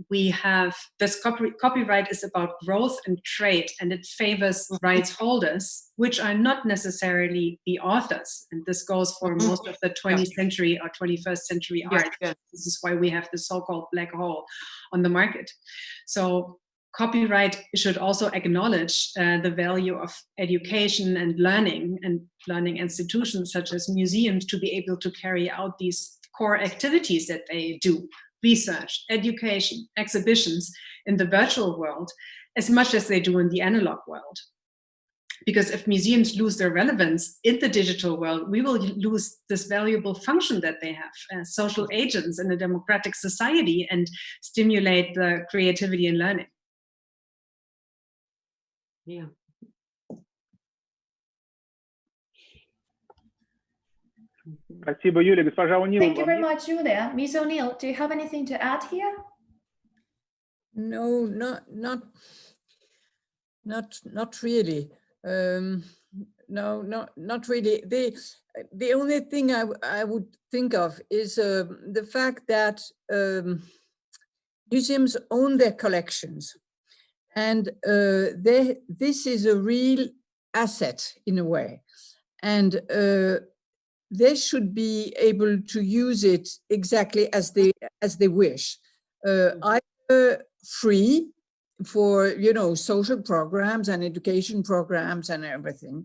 We have this copyright is about growth and trade, and it favors rights holders, which are not necessarily the authors. And this goes for most of the 20th century or 21st century art. This is why we have the so-called black hole on the market. So copyright should also acknowledge the value of education and learning institutions such as museums to be able to carry out these core activities that they do, research, education, exhibitions in the virtual world, as much as they do in the analog world. Because if museums lose their relevance in the digital world, we will lose this valuable function that they have as social agents in a democratic society and stimulate the creativity and learning.
Yeah.
Спасибо, Юлия. Госпожа O'Neill.
Thank you very much, Julia. Ms. O'Neill, do you have anything to add here?
No, not really. No, not really. The only thing I would think of is the fact that museums own their collections. And this is a real asset in a way. And they should be able to use it exactly as they wish. Either free for, you know, social programs and education programs and everything,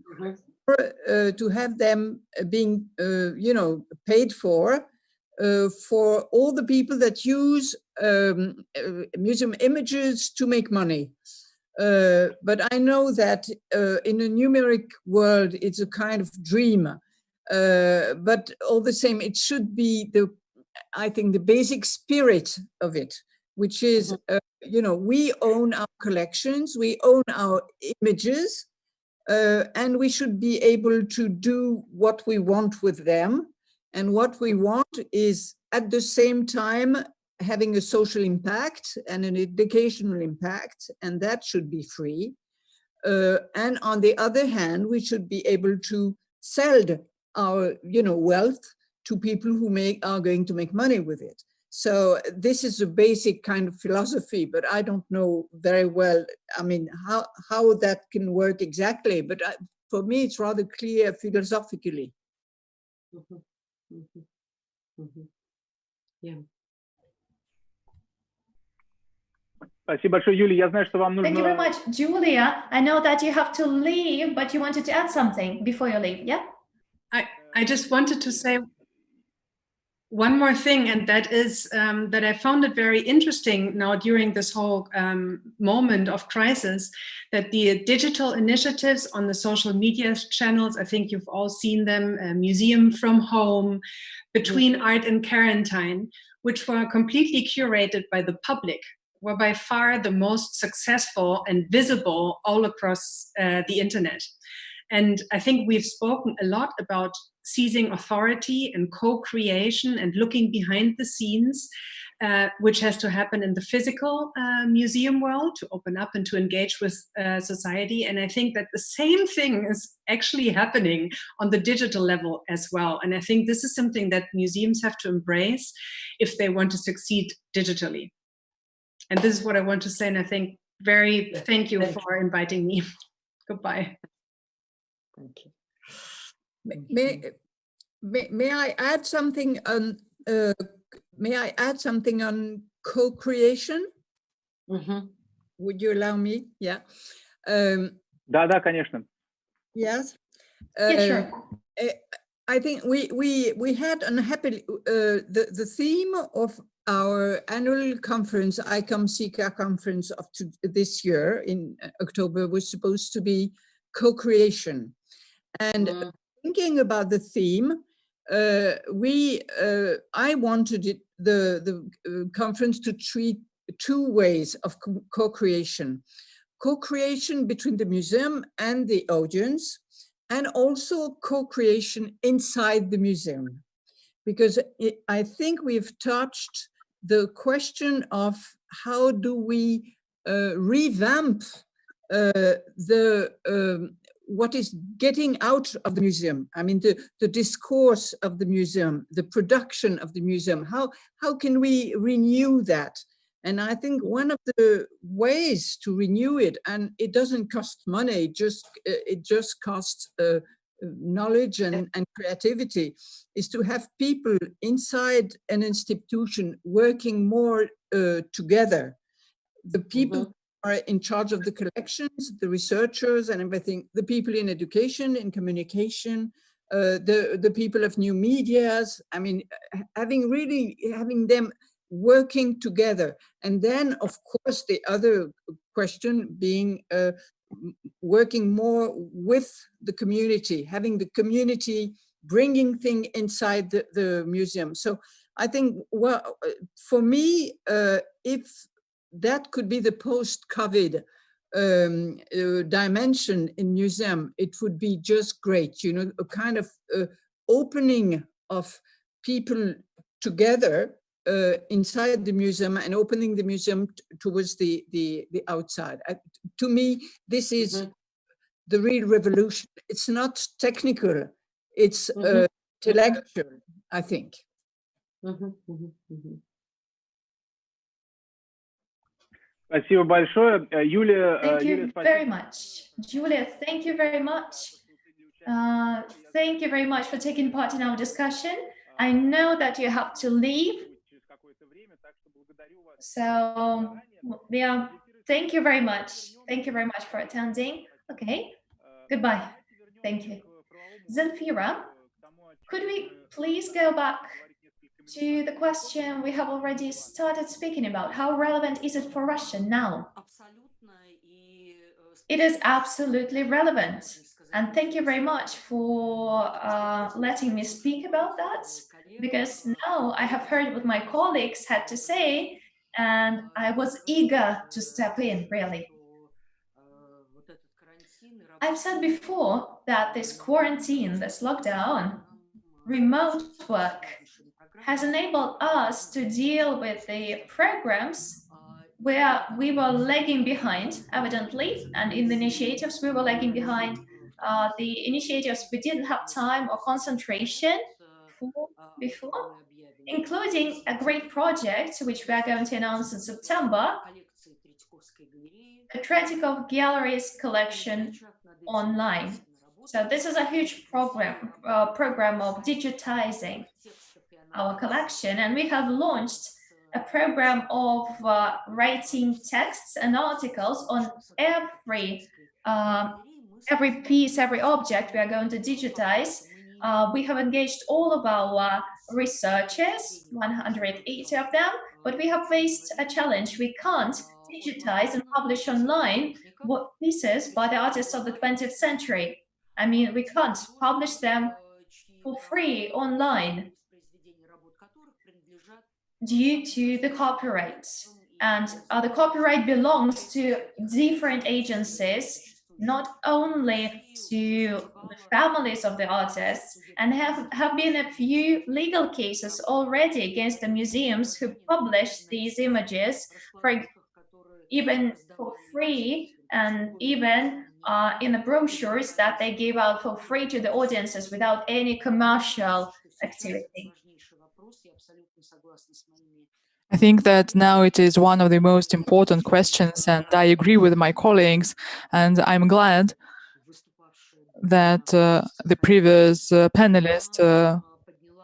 or to have them being, you know, paid for all the people that use museum images to make money. But I know that in a numeric world, it's a kind of dream. But all the same, it should be I think the basic spirit of it, which is, you know, we own our collections, we own our images, and we should be able to do what we want with them. And what we want is at the same time having a social impact and an educational impact, and that should be free. And on the other hand, we should be able to sell our, you know, wealth to people who are going to make money with it. So this is a basic kind of philosophy, but I don't know very well, I mean, how that can work exactly, but for me, it's rather clear philosophically.
Yeah.
Спасибо большое, Юлия. Я знаю, что вам нужно...
Thank you very much, Julia. I know that you have to leave, but you wanted to add something before you leave, yeah?
I just wanted to say one more thing, and that is that I found it very interesting now during this whole moment of crisis, that the digital initiatives on the social media channels, I think you've all seen them, Museum from Home, Between Art and Quarantine, which were completely curated by the public, were by far the most successful and visible all across the internet. And I think we've spoken a lot about seizing authority and co-creation and looking behind the scenes, which has to happen in the physical museum world to open up and to engage with society. And I think that the same thing is actually happening on the digital level as well. And I think this is something that museums have to embrace if they want to succeed digitally. And this is what I want to say. And I think thank you for inviting me. Goodbye.
Thank you.
May I add something on? May I add something on co-creation? Would you allow me? Yeah.
Да, конечно.
Yes.
Yeah, sure.
I think we had unhappily the theme of our annual conference, ICOM CECA conference of this year in October, was supposed to be co-creation. And thinking about the theme, I wanted the conference to treat two ways of co-creation. Co-creation between the museum and the audience, and also co-creation inside the museum. Because I think we've touched the question of how do we revamp what is getting out of the museum. I mean, the discourse of the museum, the production of the museum, how can we renew that? And I think one of the ways to renew it, and it doesn't cost money, it just costs knowledge and creativity, is to have people inside an institution working more together. The people are in charge of the collections, the researchers and everything, the people in education, in communication, the people of new medias. I mean, having them working together. And then, of course, the other question being working more with the community, having the community bringing things inside the museum. So I think, well, for me, if that could be the post-COVID dimension in museum, it would be just great, you know, a kind of opening of people together inside the museum and opening the museum towards the outside. To me, this is the real revolution. It's not technical, it's intellectual, I think.
Спасибо большое. Юлия,
Thank you
Юлия,
very much. Julia, thank you very much. Thank you very much for taking part in our discussion. I know that you have to leave. So, yeah, thank you very much. Thank you very much for attending. Okay, goodbye. Thank you. Zelfira, could we please go back to the question we have already started speaking about? How relevant is it for Russia now? It is absolutely relevant. And thank you very much for letting me speak about that, because now I have heard what my colleagues had to say, and I was eager to step in, really. I've said before that this quarantine, this lockdown, remote work has enabled us to deal with the programs where we were lagging behind, evidently, and in the initiatives we were lagging behind. The initiatives we didn't have time or concentration for before, including a great project which we are going to announce in September, the Tretyakov Gallery's collection online. So this is a huge program of digitizing our collection, and we have launched a program of writing texts and articles on every piece, every object we are going to digitize. We have engaged all of our researchers, 180 of them, but we have faced a challenge. We can't digitize and publish online pieces by the artists of the 20th century. I mean, we can't publish them for free online due to the copyrights. And the copyright belongs to different agencies, not only to the families of the artists, and have been a few legal cases already against the museums who published these images even for free, and even in the brochures that they gave out for free to the audiences without any commercial activity.
I think that now it is one of the most important questions, and I agree with my colleagues, and I'm glad that the previous panelist,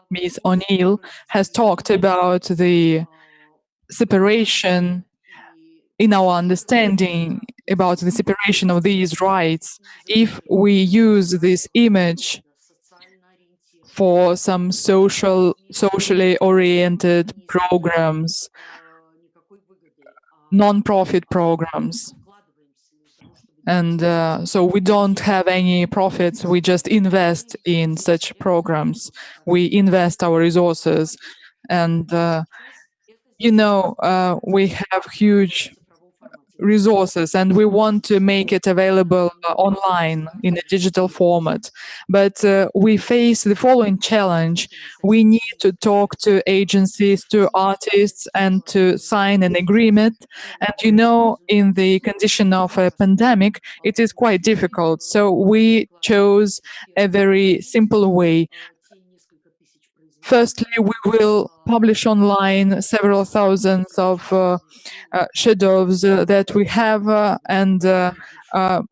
Ms. O'Neill, has talked about the separation in our understanding about the separation of these rights. If we use this image for some socially oriented programs, non-profit programs, and so we don't have any profits, we just invest in such programs, we invest our resources, and we have huge resources and we want to make it available online in a digital format. But we face the following challenge. We need to talk to agencies, to artists, and to sign an agreement. And in the condition of a pandemic, it is quite difficult. So we chose a very simple way. Firstly, we will publish online several thousands of shadows that we have, and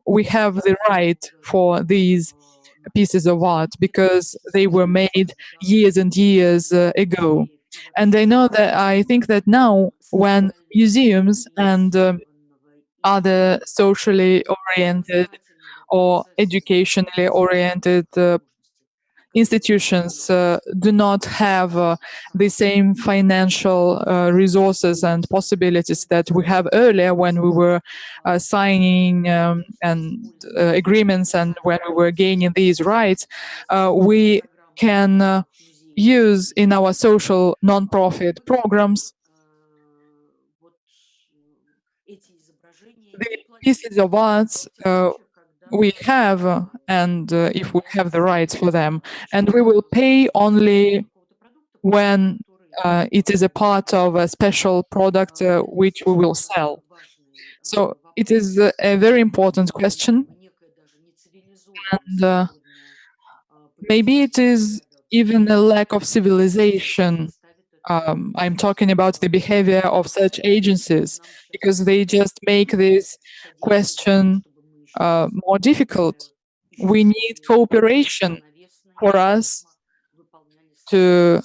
we have the right for these pieces of art because they were made years and years ago. And I think that now when museums and other socially oriented or educationally oriented institutions do not have the same financial resources and possibilities that we have earlier when we were signing agreements and when we were gaining these rights. We can use in our social non-profit programs the pieces of arts we have, and if we have the rights for them, and we will pay only when it is a part of a special product which we will sell. So it is a very important question, and maybe it is even a lack of civilization I'm talking about the behavior of such agencies, because they just make this question more difficult. We need cooperation for us to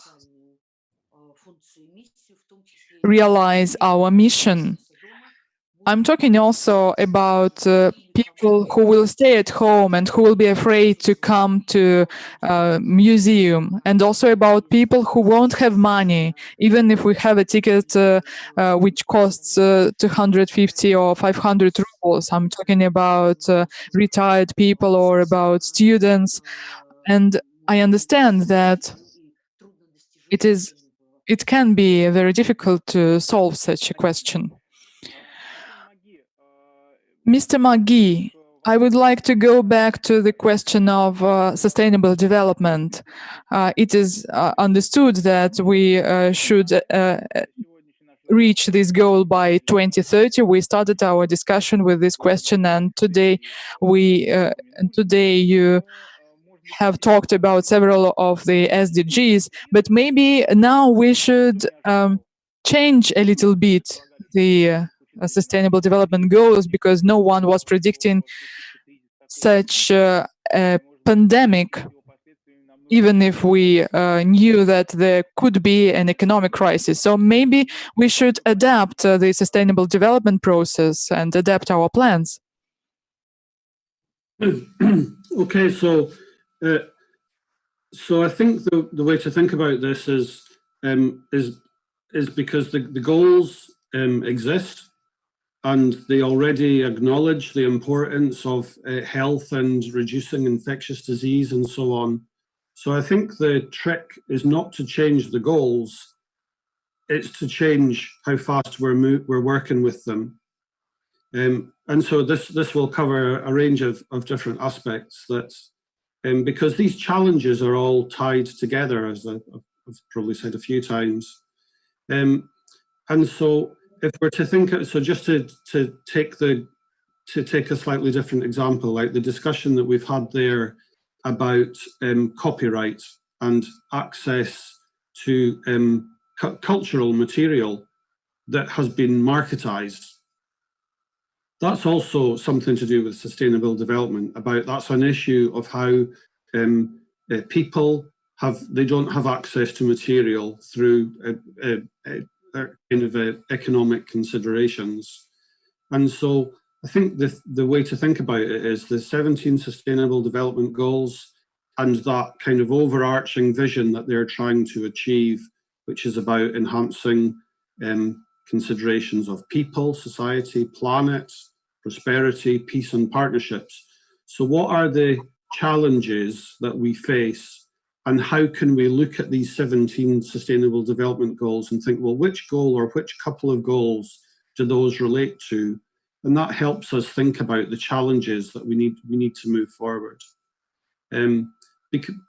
realize our mission. I'm talking also about people who will stay at home and who will be afraid to come to museum, and also about people who won't have money, even if we have a ticket which costs 250 or 500 rubles. I'm talking about retired people or about students. And I understand that it can be very difficult to solve such a question. Mr. McGhie, I would like to go back to the question of sustainable development. It is understood that we should reach this goal by 2030. We started our discussion with this question, and today you have talked about several of the SDGs, but maybe now we should change a little bit the Sustainable Development Goals, because no one was predicting such a pandemic, even if we knew that there could be an economic crisis. So maybe we should adapt the Sustainable Development process and adapt our plans.
Okay, so I think the way to think about this is because the goals exist, and they already acknowledge the importance of health and reducing infectious disease and so on. So I think the trick is not to change the goals, it's to change how fast we're working with them. And so this will cover a range of different aspects, that because these challenges are all tied together, as I've probably said a few times. And so if we're to think, so just to take a slightly different example, like the discussion that we've had there about copyright and access to cultural material that has been marketized. That's also something to do with sustainable development. That's an issue of how people don't have access to material through kind of economic considerations. And so I think the way to think about it is the 17 Sustainable Development Goals and that kind of overarching vision that they're trying to achieve, which is about enhancing considerations of people, society, planet, prosperity, peace and partnerships. So what are the challenges that we face, and how can we look at these 17 Sustainable Development Goals and think, well, which goal or which couple of goals do those relate to? And that helps us think about the challenges that we need to move forward.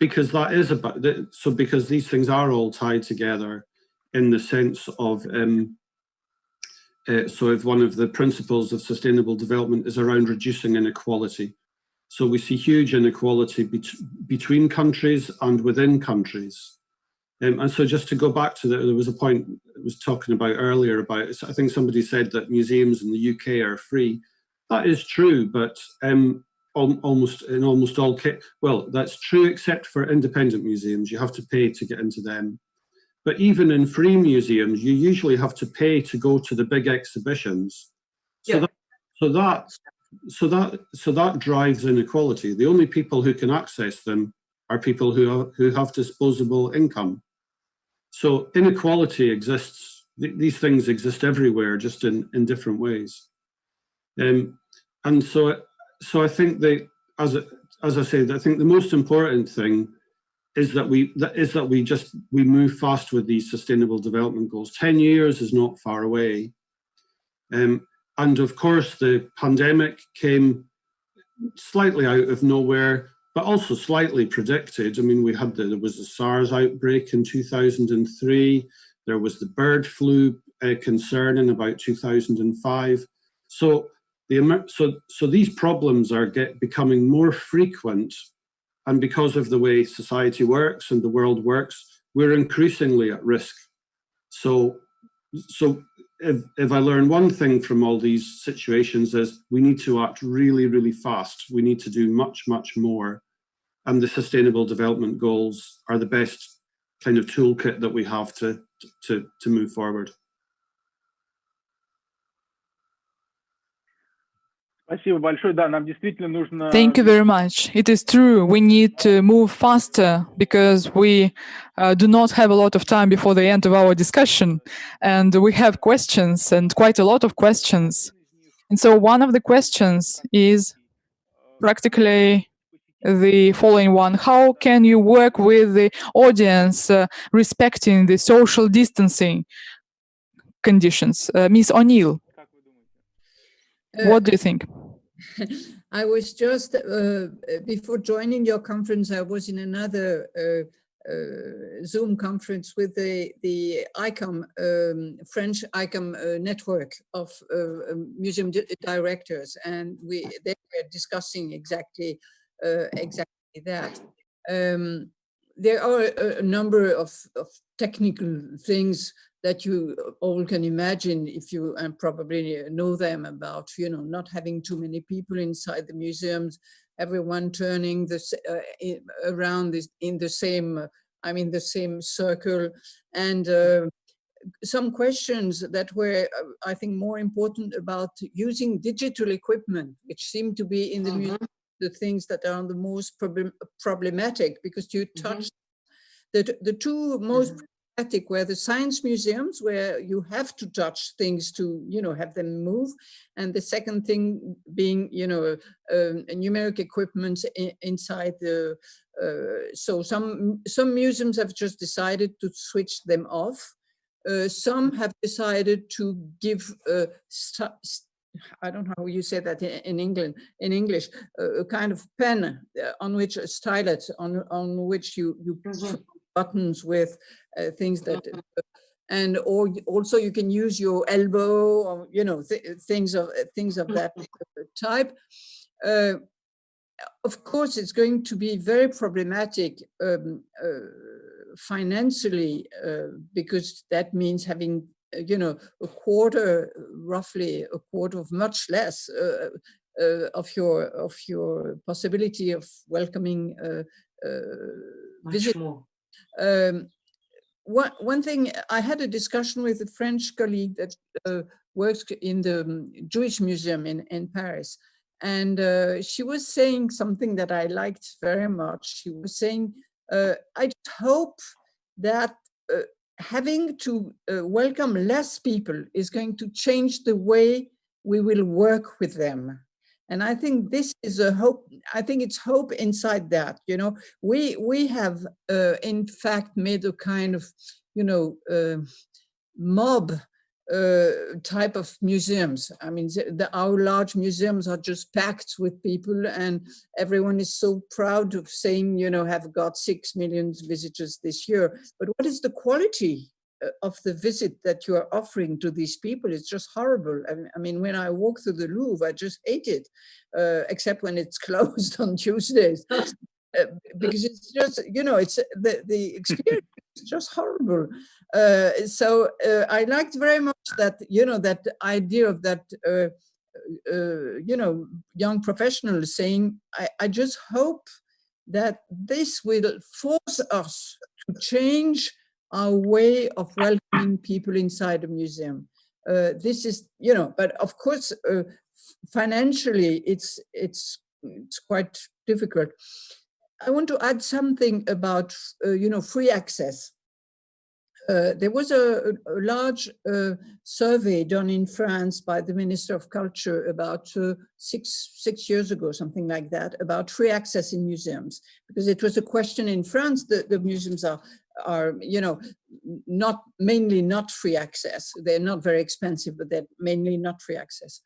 Because that is about, because these things are all tied together in the sense of, so if one of the principles of sustainable development is around reducing inequality. So we see huge inequality between countries and within countries. And so just to go back to there was a point I was talking about earlier about, I think somebody said that museums in the UK are free. That is true, but almost all, well, that's true except for independent museums. You have to pay to get into them. But even in free museums, you usually have to pay to go to the big exhibitions. So yeah. So that drives inequality. The only people who can access them are people who have disposable income. So inequality exists. These things exist everywhere, just in different ways. And so I think as I said, I think the most important thing is that we move fast with these Sustainable Development Goals. 10 years is not far away. And of course, the pandemic came slightly out of nowhere, but also slightly predicted. I mean, there was a SARS outbreak in 2003. There was the bird flu concern in about 2005. So these problems are becoming more frequent, and because of the way society works and the world works, we're increasingly at risk So if I learn one thing from all these situations is we need to act really, really fast. We need to do much, much more. And the Sustainable Development Goals are the best kind of toolkit that we have to move forward.
Спасибо большое. Да, нам действительно нужно...
Thank you very much. It is true. We need to move faster because we do not have a lot of time before the end of our discussion. And we have questions, and quite a lot of questions. And so one of the questions is practically the following one. How can you work with the audience respecting the social distancing conditions? Ms. O'Neill, what do you think?
I was just, before joining your conference, I was in another Zoom conference with the ICOM, French ICOM network of museum directors, and they were discussing exactly that. There are a number of technical things that you all can imagine if you probably know them about, not having too many people inside the museums, everyone turning around in the same circle, and some questions that were, I think, more important about using digital equipment, which seem to be in the museum the things that are the most problematic, because you touched the two most problematic were the science museums, where you have to touch things to, have them move. And the second thing being, numeric equipment inside the, so some museums have just decided to switch them off. Some have decided to give, I don't know how you say that in English, a kind of pen on which a stylus, on which you put buttons with things that, and or also you can use your elbow, or things of that type. Of course, it's going to be very problematic financially, because that means having roughly a quarter of, much less of your possibility of welcoming visitors. One thing, I had a discussion with a French colleague that works in the Jewish Museum in Paris, and she was saying something that I liked very much. She was saying, I hope that having to welcome less people is going to change the way we will work with them. And I think this is a hope. I think it's hope inside that, we have in fact made a kind of, mob type of museums. I mean, our large museums are just packed with people, and everyone is so proud of saying, have got 6 million visitors this year. But what is the quality of the visit that you are offering to these people? It's just horrible. I mean, when I walk through the Louvre, I just hate it, except when it's closed on Tuesdays, because it's just, it's the experience is just horrible. So I liked very much that, that idea of that, young professionals saying, I just hope that this will force us to change our way of welcoming people inside a museum. This is, but of course, financially, it's quite difficult. I want to add something about, free access. There was a large survey done in France by the Minister of Culture about six years ago, something like that, about free access in museums, because it was a question in France that the museums are mainly not free access. They're not very expensive, but they're mainly not free access.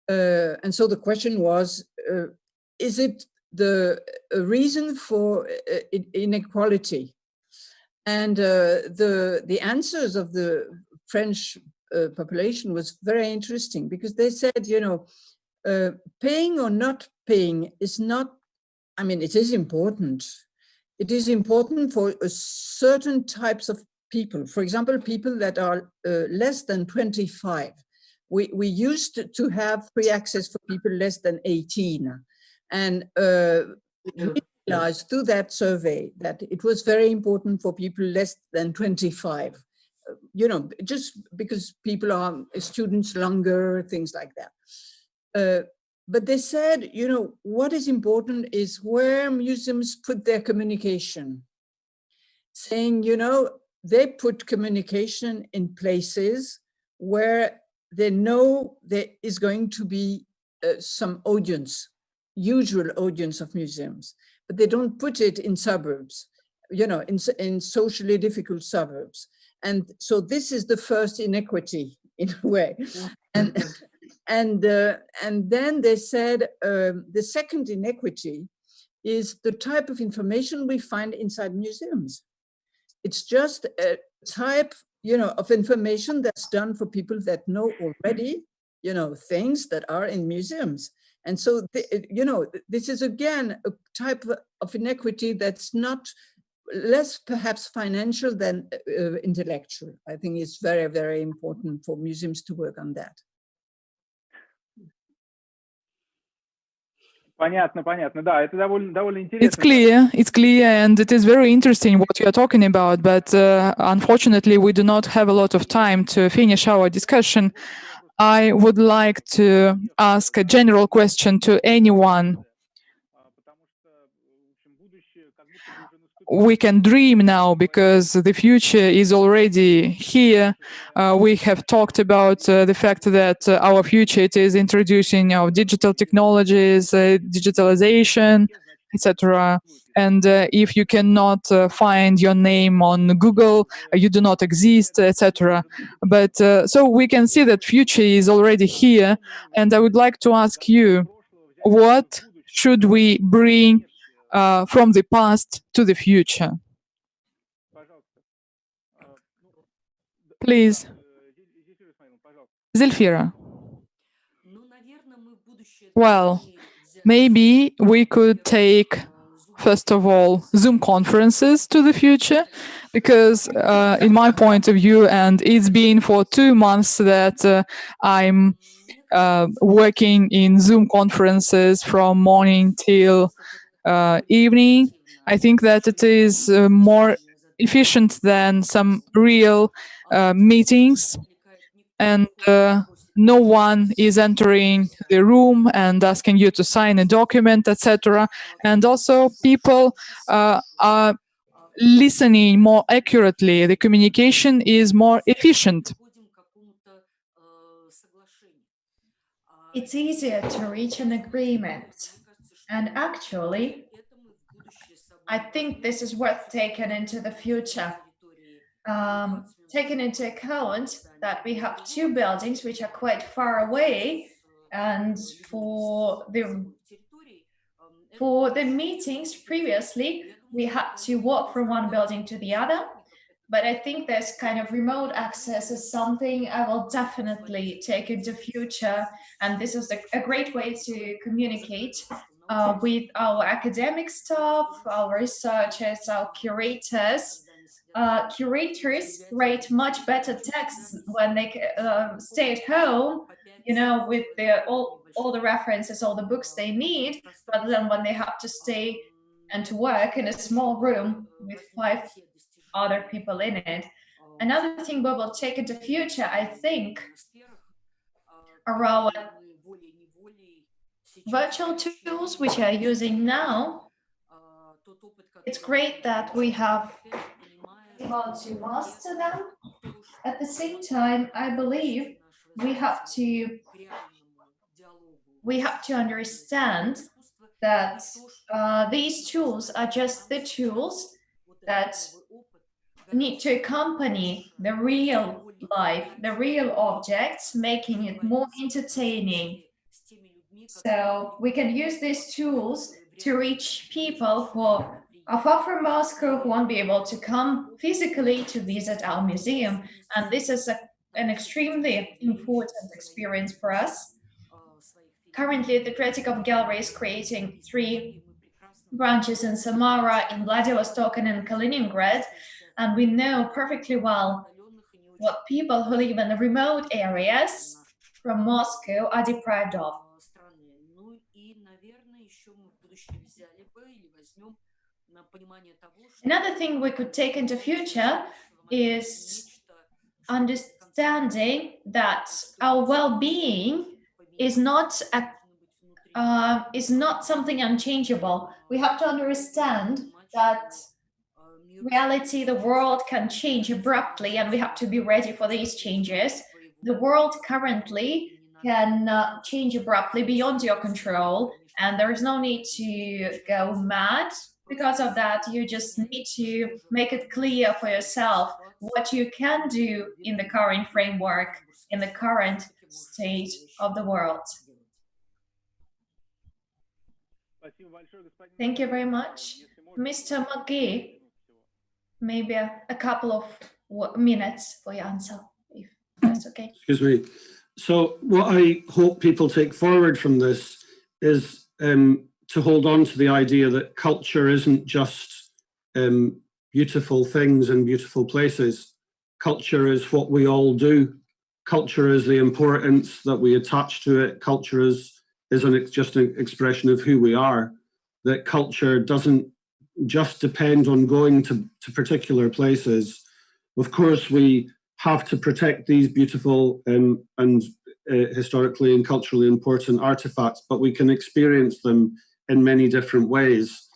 And so the question was, is it the reason for inequality? And the answers of the French population was very interesting, because they said, paying or not paying is not, I mean, it is important. It is important for certain types of people. For example, people that are less than 25. We used to have free access for people less than 18. And we realized through that survey that it was very important for people less than 25. You know, just because people are students longer, things like that. But they said, you know, what is important is where museums put their communication. Saying, you know, they put communication in places where they know there is going to be some audience, usual audience of museums, but they don't put it in suburbs, you know, in socially difficult suburbs. And so this is the first inequity in a way. And then they said the second inequity is the type of information we find inside museums. It's just a type, you know, of information that's done for people that know already, you know, things that are in museums. And so, you know, this is again a type of inequity that's not less perhaps financial than intellectual. I think it's very, very important for museums to work on that.
Понятно, да, это довольно интересно.
It's clear, and it is very interesting what you are talking about, but unfortunately we do not have a lot of time to finish our discussion. I would like to ask a general question to anyone. We can dream now because the future is already here. We have talked about the fact that our future it is introducing of digital technologies, digitalization, etc. And if you cannot find your name on Google, you do not exist, etc. But so we can see that future is already here. And I would like to ask you, what should we bring from the past to the future? Please. Zelfira. Well, maybe we could take, first of all, Zoom conferences to the future, because in my point of view, and it's been for 2 months that I'm working in Zoom conferences from morning till evening, I think that it is more efficient than some real meetings, and no one is entering the room and asking you to sign a document, etc. And also people are listening more accurately. The communication is more efficient.
It's easier to reach an agreement. And actually, I think this is worth taking into the future. Taking into account that we have 2 buildings which are quite far away, and for the meetings previously, we had to walk from one building to the other. But I think this kind of remote access is something I will definitely take into future. And this is a great way to communicate with our academic staff, our researchers, our curators. Curators write much better texts when they stay at home, you know, with all the references, all the books they need, rather than when they have to stay and to work in a small room with 5 other people in it. Another thing we will take into future, I think, are our virtual tools which we are using now. It's great that we have been able to master them. At the same time, I believe we have to understand that these tools are just the tools that need to accompany the real life, the real objects, making it more entertaining. So we can use these tools to reach people who are far from Moscow, who won't be able to come physically to visit our museum. And this is an extremely important experience for us. Currently, the Tretyakov Gallery is creating 3 branches in Samara, in Vladivostok, and in Kaliningrad. and we know perfectly well what people who live in the remote areas from Moscow are deprived of. Another thing we could take into future is understanding that our well-being is not something unchangeable. We have to understand that reality, the world can change abruptly, and we have to be ready for these changes. The world currently can change abruptly beyond your control, and there is no need to go mad because of that. You just need to make it clear for yourself what you can do in the current framework, in the current state of the world. Thank you very much. Mr. McGhie, maybe a couple of minutes for your answer, if that's okay.
Excuse me. So what I hope people take forward from this is to hold on to the idea that culture isn't just beautiful things and beautiful places. Culture is what we all do. Culture is the importance that we attach to it. Culture is just an expression of who we are. That culture doesn't just depend on going to particular places. Of course, we have to protect these beautiful and historically and culturally important artifacts, but we can experience them in many different ways,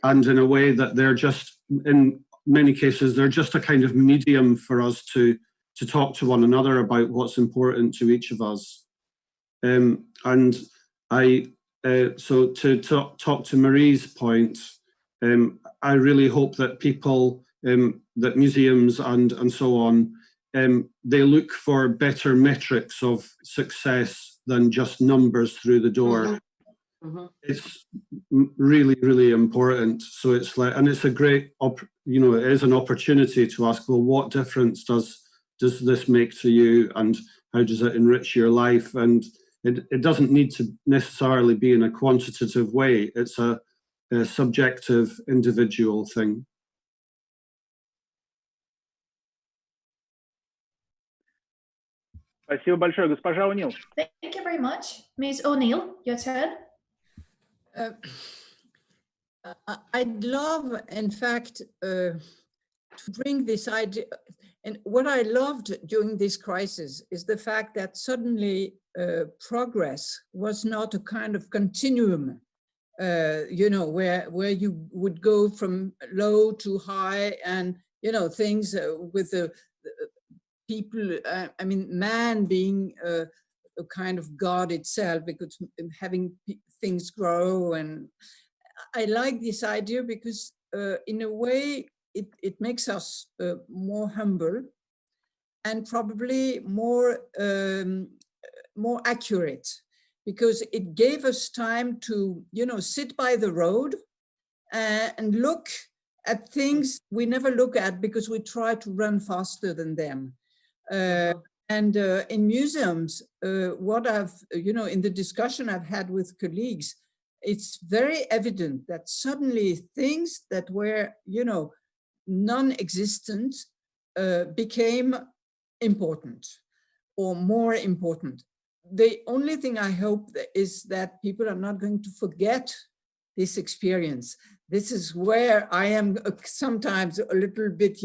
and in a way that they're just, in many cases, they're just a kind of medium for us to talk to one another about what's important to each of us. So to talk to Marie's point, I really hope that people, that museums and so on, they look for better metrics of success than just numbers through the door. Mm-hmm. It's really, really important. So it's like, and it's a great, it is an opportunity to ask, well, what difference does this make to you, and how does it enrich your life? And it doesn't need to necessarily be in a quantitative way. It's a subjective, individual thing.
Спасибо большое, госпожа O'Neill.
Thank you very much. Ms. O'Neill, your turn.
I'd love, in fact, to bring this idea. And what I loved during this crisis is the fact that suddenly progress was not a kind of continuum, where you would go from low to high, and things with the people. Man being a kind of God itself, because having things grow, and I like this idea because in a way it makes us more humble and probably more accurate, because it gave us time to sit by the road and look at things we never look at because we try to run faster than them. And in museums, what I've, in the discussion I've had with colleagues, it's very evident that suddenly things that were, non-existent became important or more important. The only thing I hope is that people are not going to forget this experience. This is where I am sometimes a little bit,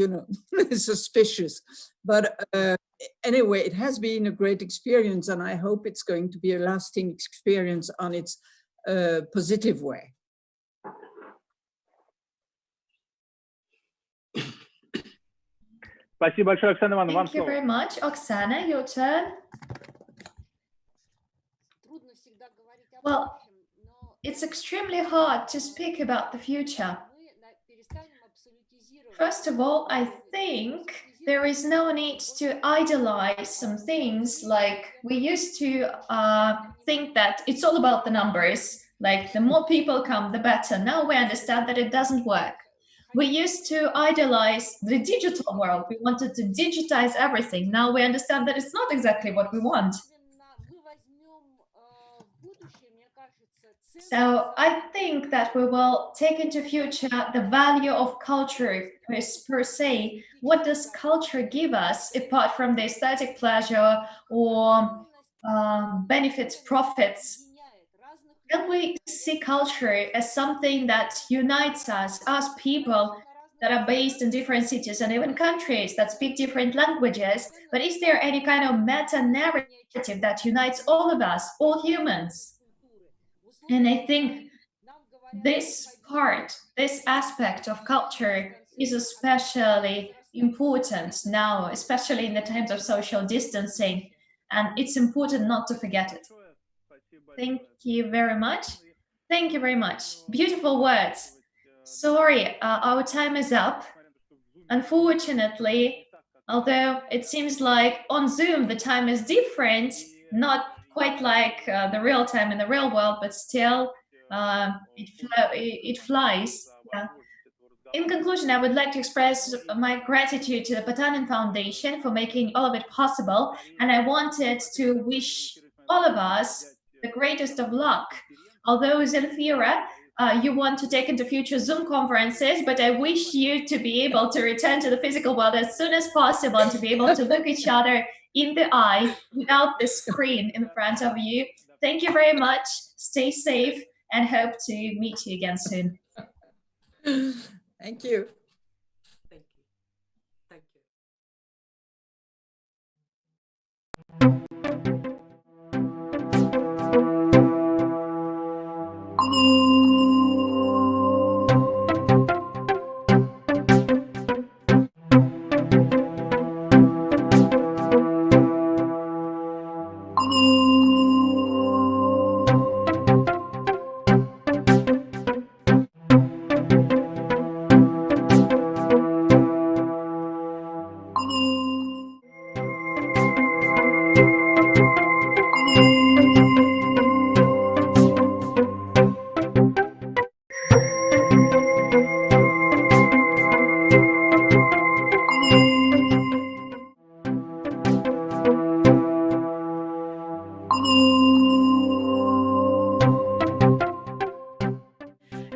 suspicious. But anyway, it has been a great experience, and I hope it's going to be a lasting experience on its positive way.
Спасибо большое, Оксана Ивановна.
Thank you very much. Oksana, your turn. Well, it's extremely hard to speak about the future. First of all, I think there is no need to idolize some things. Like we used to think that it's all about the numbers, like the more people come, the better. Now we understand that it doesn't work. We used to idolize the digital world. We wanted to digitize everything. Now we understand that it's not exactly what we want. So I think that we will take into future the value of culture per se. What does culture give us apart from the aesthetic pleasure or benefits, profits? Can we see culture as something that unites us people that are based in different cities and even countries that speak different languages? But is there any kind of meta-narrative that unites all of us, all humans? And I think this part, this aspect of culture is especially important now, especially in the times of social distancing. And it's important not to forget it. Thank you very much. Thank you very much. Beautiful words. Sorry, our time is up. Unfortunately, although it seems like on Zoom the time is different, not quite like the real time in the real world, but still it flies. Yeah. In conclusion, I would like to express my gratitude to the Potanin Foundation for making all of it possible, and I wanted to wish all of us the greatest of luck. Although, Zelfira, you want to take into future Zoom conferences, but I wish you to be able to return to the physical world as soon as possible and to be able to look each other in the eye without the screen in front of you. Thank you very much. Stay safe and hope to meet you again soon.
Thank you.
Thank you. Thank you.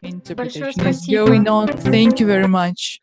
Interpretation is going on. Thank you very much.